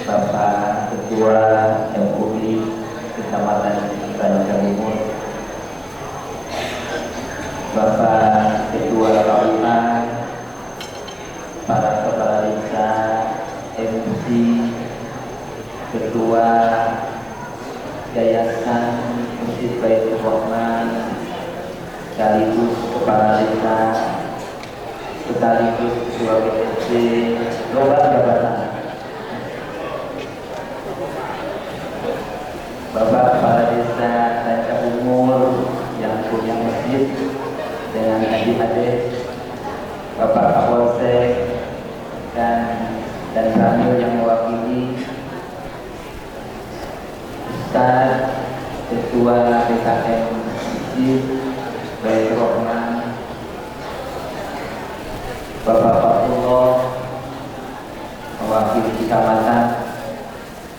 Bapak Ketua MUI Kecamatan Rancabuur, Bapak Ketua KUA, para kepala desa, MC, ketua Yayasan Masjid Baitur Rahman, sekaligus Kepala Desa, sekaligus Ketua BPC, loba jabatan. Bapak Kepala Desa Ranca Umur yang punya masjid dengan adik-adik, Bapak Kapolsek dan Ramil yang mewakili, Ustaz Ketua BKM Masjid Baitur Rahman, Bapak Fatullah mewakili kecamatan,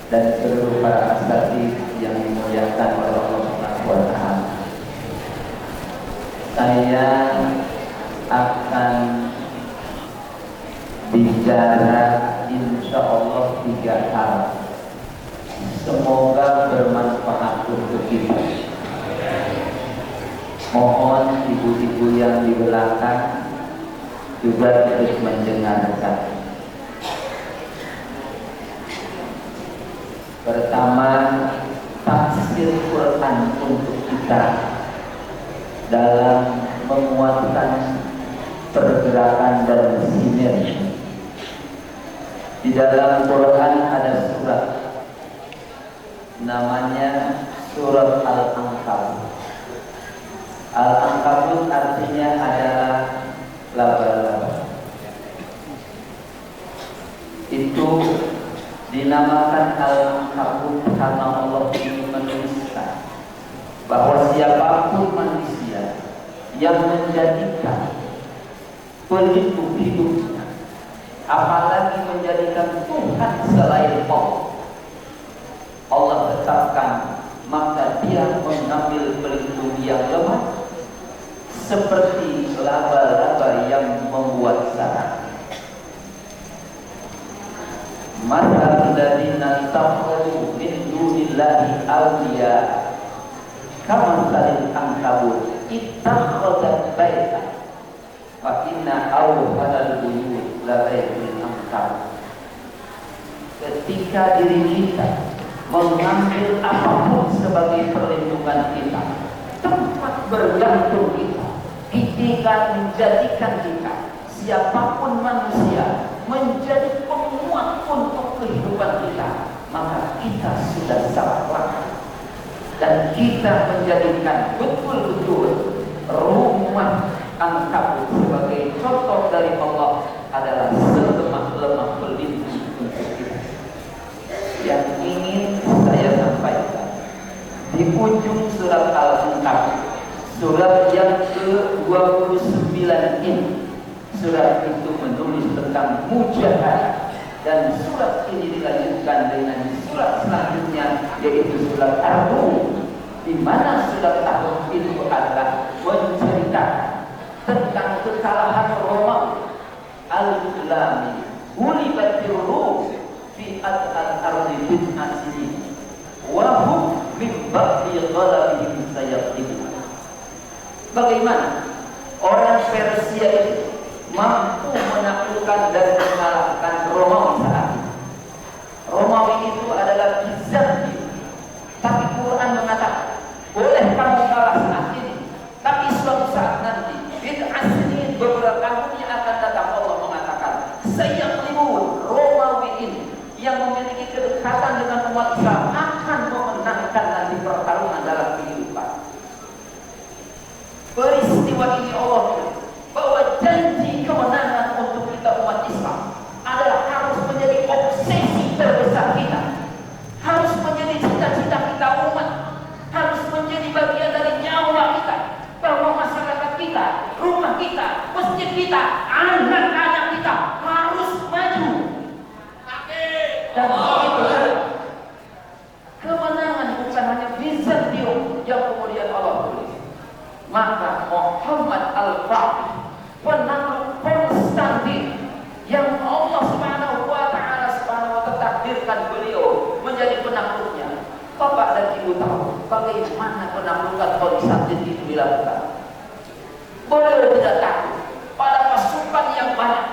dan seluruh para asatidz yang dimuliakan oleh Allah Subhanahu wa Ta'ala. Saya akan bicara insya Allah 3 hal. Semoga bermanfaat untuk kita. Mohon ibu-ibu yang di belakang juga terus mendengarkan. Pertama, tafsir Quran untuk kita dalam menguatkan pergerakan dan sinergi. Di dalam Quran ada surat namanya surat Al-Ankabut. Al-Ankabut artinya adalah laba-laba. Itu dinamakan Al-Ankabut karena Allah ingin menuliskan bahwa siapapun manusia yang menjadikan pelindung hidupnya, apalagi menjadikan Tuhan selain Allah tetapkan, maka dia mengambil pelindung yang lemah seperti laba-laba yang membuat sarang. Masalul ladzina ittakhadhu min dunillahi awliya kamatsalil ankabut ittakhadhat baitan wa inna awhanal buyut la baitul ankabut. Ketika diri kita mengambil apapun sebagai perlindungan kita, tempat bergantung kita, ketika menjadikan kita, siapapun manusia, menjadi penguat untuk kehidupan kita, maka kita sudah salah langkah. Dan kita menjadikan betul-betul rumah Ankabut sebagai contoh dari Allah adalah selemah-lemah pelindung untuk kita. Yang ingin saya sampaikan di ujung surat Al-Ankabut, surat yang ke-29 ini, surat itu menulis tentang mujahadah, dan surat ini dilanjutkan dengan surat selanjutnya yaitu surat Ar-Rum, di mana surat Ar-Rum itu adalah menceritakan tentang kekalahan Romawi. Al-Lam ghulibatir Rum fi al-ardi bid'ah sinin wa hum min ba'di ghalabihim sayaqibun. Bagaimana orang Persia itu mampu menaklukkan dan mengalahkan Romawi saat ini? Romawi itu adalah Bizantium, tapi Quran mengatakan boleh kamu kalah saat ini, tapi suatu saat nanti bid'ah sinin, beberapa tahun yang akan datang, Allah mengatakan sayaqibun, Romawi ini yang memiliki kedekatan dengan umat Islam akan memenangkan nanti pertarungan dalam kehidupan. Peristiwa ini Allah bahwa janji kemenangan untuk kita umat Islam adalah harus menjadi obsesi terbesar kita, harus menjadi cita-cita kita umat, harus menjadi bagian dari nyawa kita, bahwa masyarakat kita, rumah kita, masjid kita, anak-anak kita harus maju. Dan itu kemenangan bukan hanya Bizantium yang kemudian Allah tulis, maka Muhammad Al-Fatih, penakluk Konstantin yang Allah Subhanahu wa Ta'ala takdirkan beliau menjadi penakluknya. Bapak dan Ibu tahu bagaimana penaklukan Konstantin itu dilakukan. Beliau tidak takut pada pasukan yang banyak,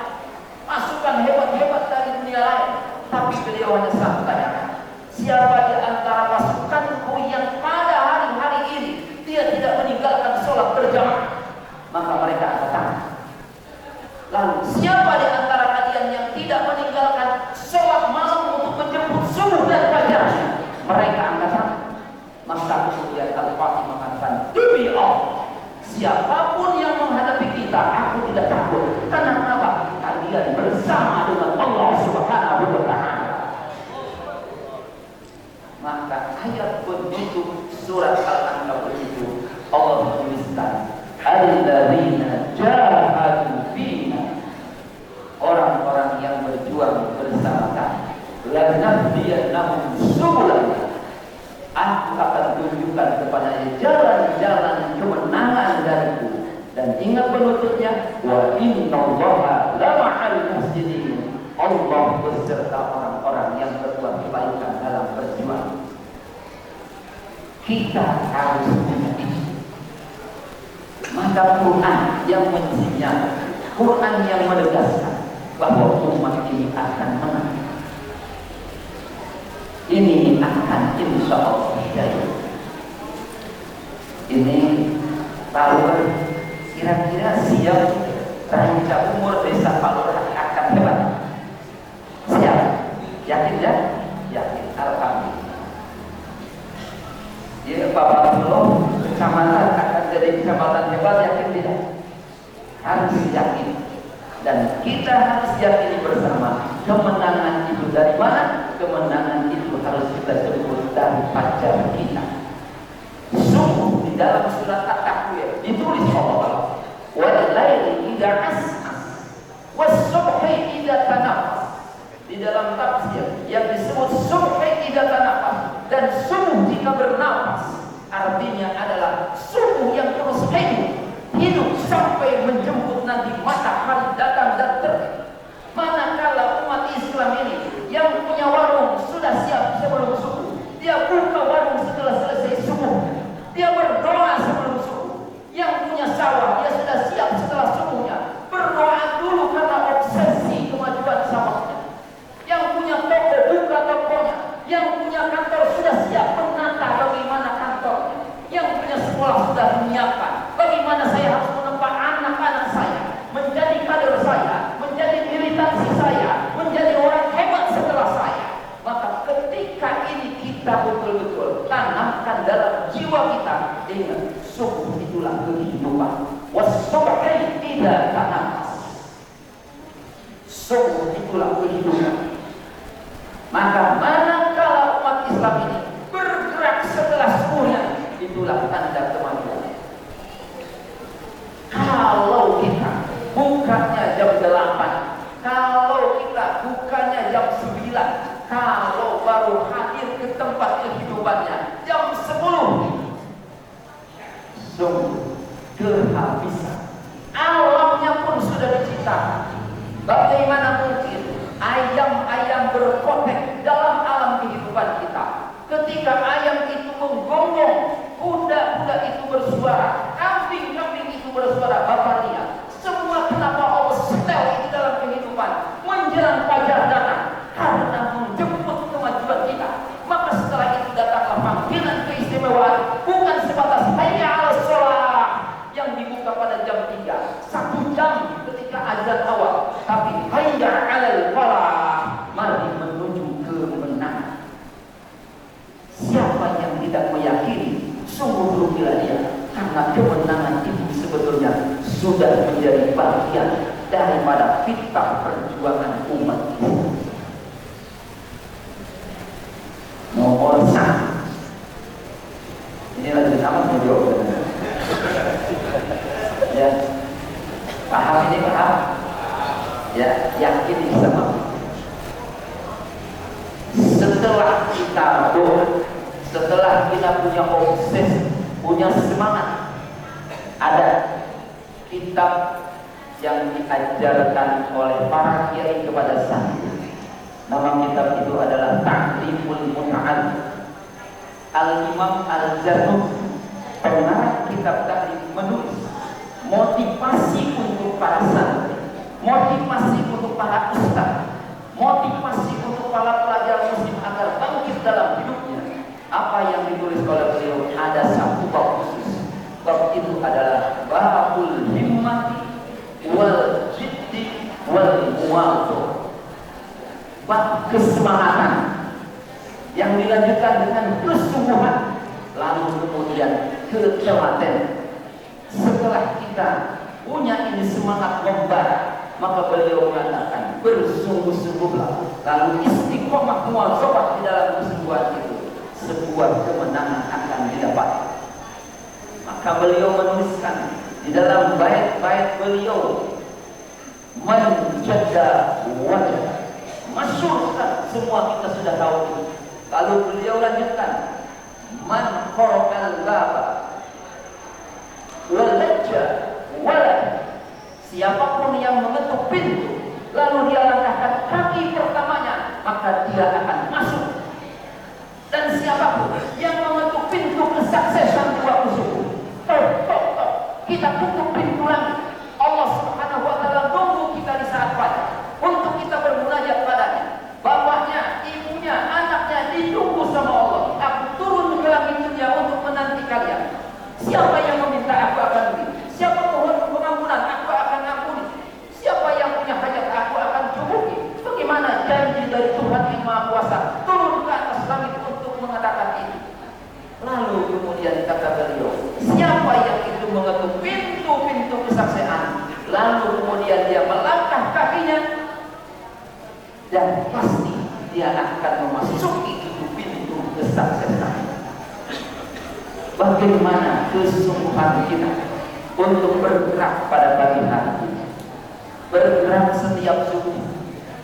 pasukan hebat-hebat dari dunia lain, tapi beliau hanya satu tanyakan, siapa di antara pasukanku yang siapapun yang menghadapi kita, aku tidak takut. Karena kenapa? Kalian bersama dengan Allah Subhanahu wa Ta'ala. Maka ayat penutup surat Al-Ankabut itu Allah menuliskan alladzina jahadu fina, orang-orang yang berjuang bersama kami, lanahdiyannahum subulana, aku akan tunjukkan kepadanya jalan-jalan kemenangan dariku. Dan ingat penutupnya, wa innallaha lama'al muhsinin, Allah beserta orang-orang yang berbuat kebaikan dalam berjuang. Kita harus punya itu. Maka Quran yang mensinyalkan, Quran yang menegaskan bahwa umat ini akan menang. Ini akan insya Allah jaya. Ini Palura kira-kira siap ranca umur desa Palura akan hebat. Siap? Yakin ya? Yakin. Alhamdulillah. Ya Bapak Belum kecamatan akan jadi kecamatan hebat, yakin tidak? Harus yakin. Dan kita harus yakini bersama, kemenangan itu dari mana? Kemenangan itu harus kita jemput dari pacar kita. Sungguh di dalam surat At-Takwir ditulis Allah, wal laili idza as'as was subhi idza tanaffas. Di dalam tafsir yang disebut subhi idza tanaffas dan subuh jika bernafas, artinya adalah subuh yang terus hidup sampai menjemput nanti matahari datang dan terbit. Manakala umat Islam ini yang punya warung sudah siap sebelum subuh, dia buka warung setelah selesai subuh, dia berdoa sebelum subuh. Yang punya sawah dia sudah siap setelah subuhnya, berdoa dulu karena obsesi kemajuan sawahnya. Yang punya toko buka tokonya, yang punya kantor sudah siap menata bagaimana kantornya. Yang punya sekolah sudah menyiapkan bagaimana saya harus menempa anak-anak saya menjadi kader saya, menjadi militansi saya, menjadi orang hebat setelah saya. Maka ketika ini kita betul-betul tanamkan dalam jiwa kita, ingat, subuh itulah kehidupan. Was-subhi idza tanaffas. Subuh itulah kehidupan. Maka manakala umat Islam ini bergerak setelah subuhnya, itulah tanda kemajuan. Kalau kita bukannya jam 8, kalau kita bukannya jam 9, kalau baru hadir ke tempat kehidupannya jam 10, sungguh kehabisan. Alamnya pun sudah diciptakan. Bagaimana mungkin ayam-ayam berkotek dalam alam kehidupan kita? Ketika ayam itu menggonggong, kuda-kuda itu bersuara, kambing-kambing itu bersuara, Bapak lihat, semua kenapa Allah setel itu dalam kehidupan menjelang fajar datang karena menjemput kemajuan kita. Maka setelah itu datanglah panggilan keistimewaan, bukan sebatas hayya 'alas shalah yang dibuka pada jam 3, 1 jam ketika azan awal, tapi hayya 'alal falah, mari menuju kemenangan. Siapa yang tidak meyakini, sungguh rugilah dia, karena kemenangan itu sebetulnya sudah menjadi bagian daripada fitrah perjuangan umat Islam. Nomor 1, ini lagi nama video, ya, paham ini, paham? Ya, yakin bisa mampu. Setelah kita doa, setelah kita punya obses, punya semangat, ada kitab yang diajarkan oleh para kiai kepada saya. Nama kitab itu adalah Ta'limul Muta'allim. Al-Imam Al-Zarnuji, pengarang kitab tadi, menulis motivasi untuk para santri, motivasi untuk para ustaz, motivasi untuk para pelajar muslim agar bangkit dalam hidupnya. Apa yang ditulis oleh beliau? Ada satu bab khusus. Bab itu adalah babul himmati wal jiddi wal muwafaqah. Bab kesemangatan yang dilanjutkan dengan kesungguhan, lalu kemudian ketelatenan. Setelah kita punya ini semangat membara, maka beliau mengatakan bersungguh-sungguhlah, lalu istiqomah muwazabah di dalam kesungguhan itu, sebuah kemenangan akan didapat. Maka beliau menuliskan di dalam bait-bait beliau, menjaga wajah, masyhur, semua kita sudah tahu. Lalu beliau lanjutkan, man qara'al baba walajja walad, siapapun yang mengetuk pintu lalu dia langkahkan kaki pertamanya, maka dia akan masuk. Dan siapapun yang mengetuk pintu kesuksesan dua suku, kita tutup pintu lagi. Allah Subhanahu wa taala tunggu kita di saat fajar untuk kita bermunajat padanya. Bapaknya, ibunya, anaknya ditunggu sama Allah. Aku turun ke langit dunia untuk menanti kalian. Siapa yang meminta, aku akan beri. Siapa mohon pengampunan, aku akan ampuni. Siapa yang punya hajat, aku akan cukupi. Bagaimana janji dari Tuhan yang Maha Kuasa turun ke atas langit untuk mengatakan ini? Lalu kemudian kata beliau, siapa yang itu mengetuk pintu-pintu kesuksesan, lalu kemudian dia melangkah kakinya, dan pasti dia akan memasuki itu pintu kesuksesan. Bagaimana kesungguhan kita untuk bergerak pada pagi hari ini? Bergerak setiap subuh,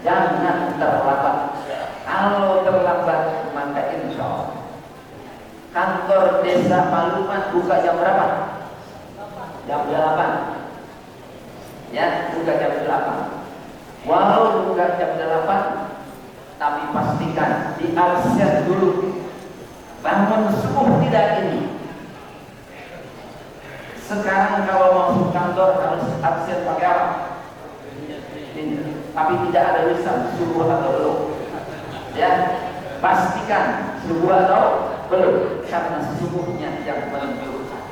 jangan terlambat. Kalau terlambat, maka insya Allah kantor desa Paluman buka jam berapa? Jam 8. Ya, buka jam 8. Walau buka jam 8, tapi pastikan di absen dulu. Bangun subuh tidak ini. Sekarang kalau masuk kantor harus absen pakai apa? Ini. Tapi tidak ada tulisan subuh atau belum. Ya, pastikan subuh atau belum, karena sesungguhnya yang menentukan.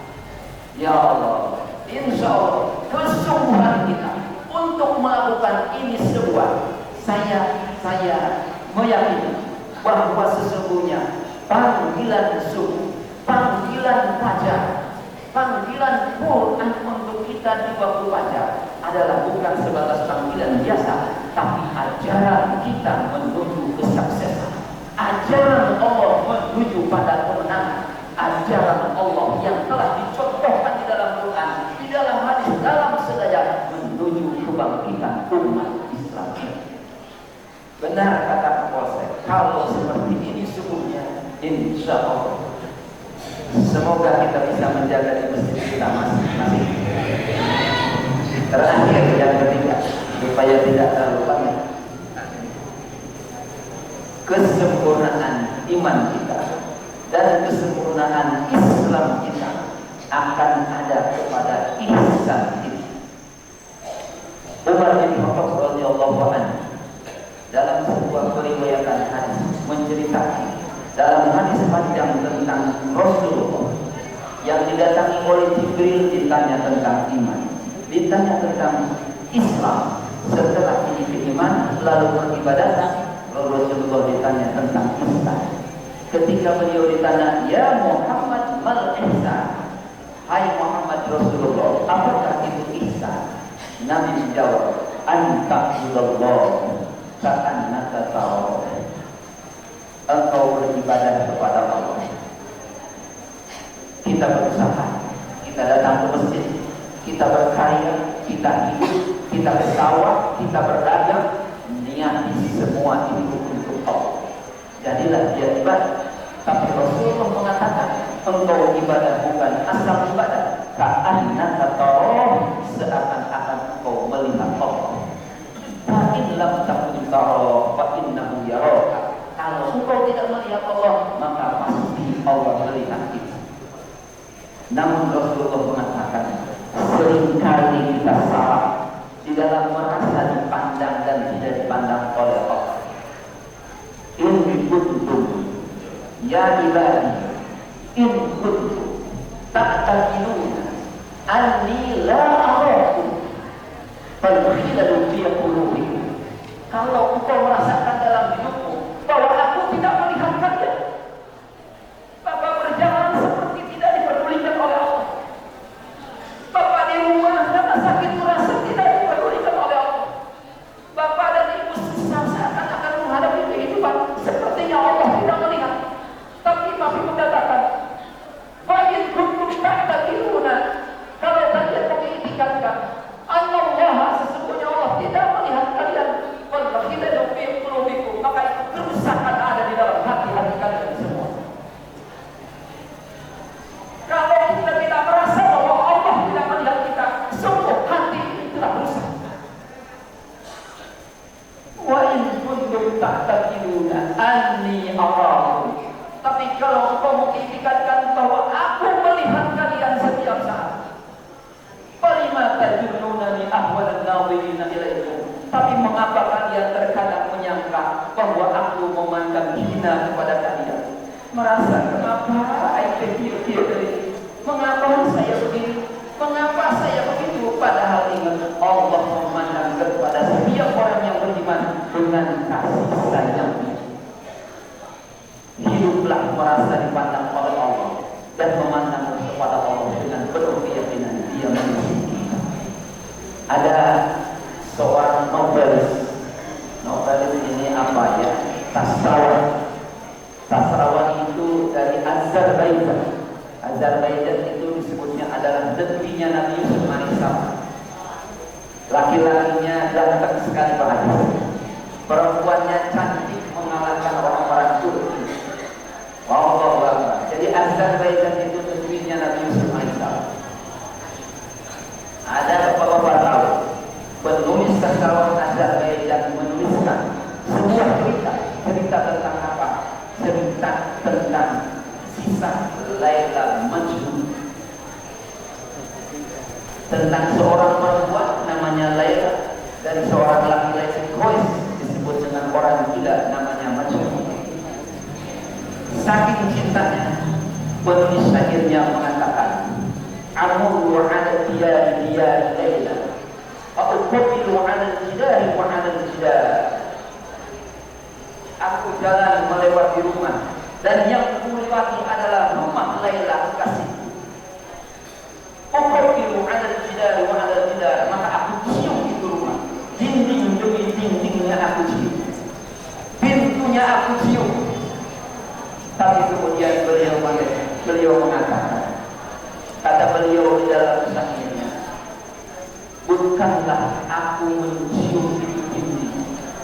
Ya Allah, insya Allah kesungguhan kita untuk melakukan ini semua, saya meyakini bahwa sesungguhnya panggilan subuh, panggilan fajar, panggilan Quran untuk kita di waktu fajar adalah bukan sebatas panggilan biasa, tapi ajaran kita menuju kesuksesan. Ajaran Allah menuju pada kemenangan. Ajaran Allah yang telah dicontohkan di dalam Quran, di dalam hadis, dalam segala menuju kebangkitan umat Islam. Benar kata Kapolsek, kalau seperti ini sungguhnya, insya Allah semoga kita bisa menjaga di masjid kita masing-masing. Terakhir yang ketiga, supaya tidak terlalu banyak, kesempurnaan iman kita dan kesempurnaan Islam kita akan ada kepada ihsan ini. Umar bin Khattab radhiyallahu anhu dalam sebuah periwayatan hadis menceritakan dalam hadis panjang tentang Rasulullah yang didatangi oleh Jibril, ditanya tentang iman, ditanya tentang Islam, setelah ini beriman lalu beribadah. Rasulullah ditanya tentang ihsan. Ketika beliau ditanya, ya Muhammad mal ihsan, hai Muhammad Rasulullah, apakah itu ihsan? Nabi menjawab, anta'budallah ka'annaka tarahu, engkau beribadah kepada Allah. Kita berusaha, kita datang ke masjid, kita berkarya, kita hidup, kita ke sawah, kita berdagang, niat semua ini untuk Allah. Jadilah dia ibadah. Tapi Rasulullah mengatakan, engkau ibadah bukan asal ibadah, ka'annaka tarahu, seakan-akan engkau melihat Allah. Fa in lam takun tarahu fa innahu yaraka. Kalau engkau tidak melihat Allah, maka pasti Allah melihat kita. Namun Rasulullah mengatakan, seringkali kita salah di dalam merasa dipandang dan tidak dipandang oleh Allah. In kuntum ya ibadi, in kuntum ta'taqiduna anni la arakum fal-khilal fi qulubikum. Kalau engkau merasakan dalam hidupmu bahwa aku tidak melihat kalian, Bapak berjalan seperti tidak diperdulikan oleh Allah. Bapak di rumah hina kepada kalian, merasa kenapa mengapa saya begini, mengapa saya begitu, padahal ingat Allah memandang kepada setiap orang yang beriman dengan kasih sayang. Hiduplah merasa dipandang oleh Allah dan memandang kepada Allah dengan penuh keyakinan Dia mengasihi. Ada seorang novelis ini apa ya? Sastrawan itu dari Azerbaijan. Azerbaijan itu disebutnya adalah negerinya Nabi Yusuf alaihissalam. Laki-lakinya ganteng sekali Pak Haji. Perempuannya cantik mengalahkan orang-orang Turki. Wow. Jadi Azerbaijan itu negerinya Nabi Yusuf alaihissalam. Ada beberapa tahun penulis sastrawan Azerbaijan menuliskan sebuah cerita tentang apa? Cerita tentang kisah Laila Majnun, tentang seorang perempuan namanya Laila dan seorang laki-laki Qais disebut dengan orang gila namanya Majnun. Saking cintanya, penulis akhirnya mengatakan, "Amuru 'ala diyari Laila, aqbilu 'ala al-jidari wa 'ala al-jidar." Aku jalan melewati rumah dan yang kulewati adalah rumah Laila kekasihku. Aqbilu 'ala al-jidari wa 'ala al-jidar, maka aku cium itu rumah. Dinding demi dindingnya aku cium, pintunya aku cium. Tapi kemudian beliau mengatakan, kata beliau di dalam kisahnya, bukanlah aku mencium itu pintu,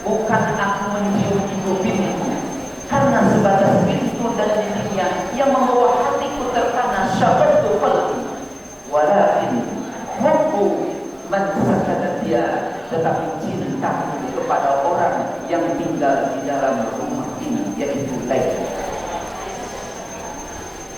bukan aku mencium itu pintu, karena sebatas pintu dan dindingnya yang membawa hatiku terpana syabatu qalbi, walakin hubbu man sakana dia, tetapi cintaku kepada orang yang tinggal di dalam rumah ini, yaitu Laila.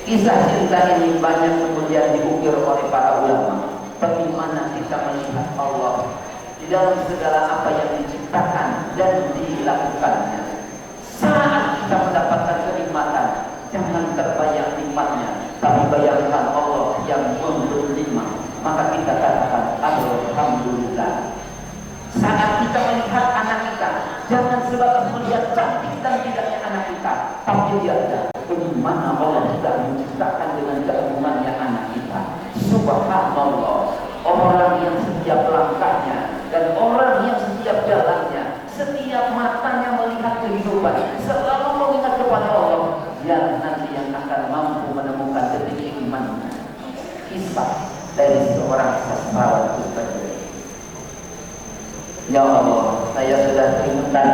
Kisah cinta ini banyak kemudian diukir oleh para ulama. Bagaimana kita melihat Allah di dalam segala apa yang diciptakan dan dilakukannya. Saat kita mendapatkan kenikmatan, jangan terbayang nikmatnya, tapi bayangkan Allah yang memberi nikmat. Maka kita katakan alhamdulillah. Saat kita melihat anak kita, jangan sebatas melihat cantik dan tidaknya anak kita, tapi lihatlah bagaimana Allah sudah menciptakan dengan keagungannya anak kita. Subhanallah, orang yang setiap langkahnya dan orang yang setiap jalannya, setiap matanya melihat kehidupan, selalu mengingat kepada Allah, yang nanti yang akan mampu menemukan detik imannya. Kisah dari seorang sastrawan itu. Ya Allah, saya sudah keringetan.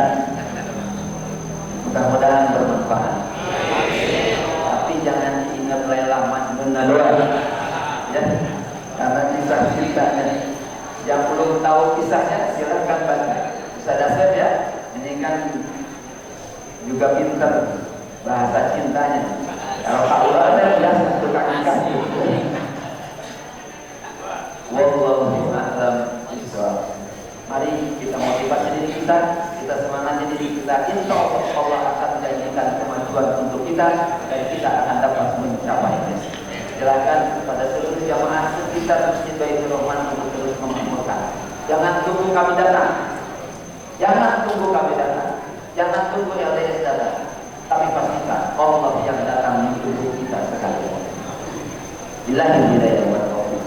Mudah-mudahan bermanfaat. Tapi jangan diingat Laila Majnun doang, ya, karena kisah ceritanya. Yang belum tahu kisahnya silahkan baca. Ustaz Asep ya, ini kan juga pintar bahasa cintanya. Kalau Pak Ulama biasa tukang nikah. Wallahu a'lam bishawab. Mari kita motivasi diri kita semangati diri kita. Insya Allah akan menjadikan kemajuan untuk kita dan kita akan dapat mencapainya. Silakan kepada seluruh jamaah sekitar Masjid Baitur Rahman untuk terus memakmurkan. Jangan tunggu kami datang. Jangan tunggu LDS datang. Tapi pastikan Allah yang datang menunggu kita sekali. Billahi hidayah wa taufiq.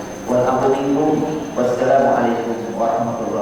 Wassalamualaikum warahmatullahi wabarakatuh.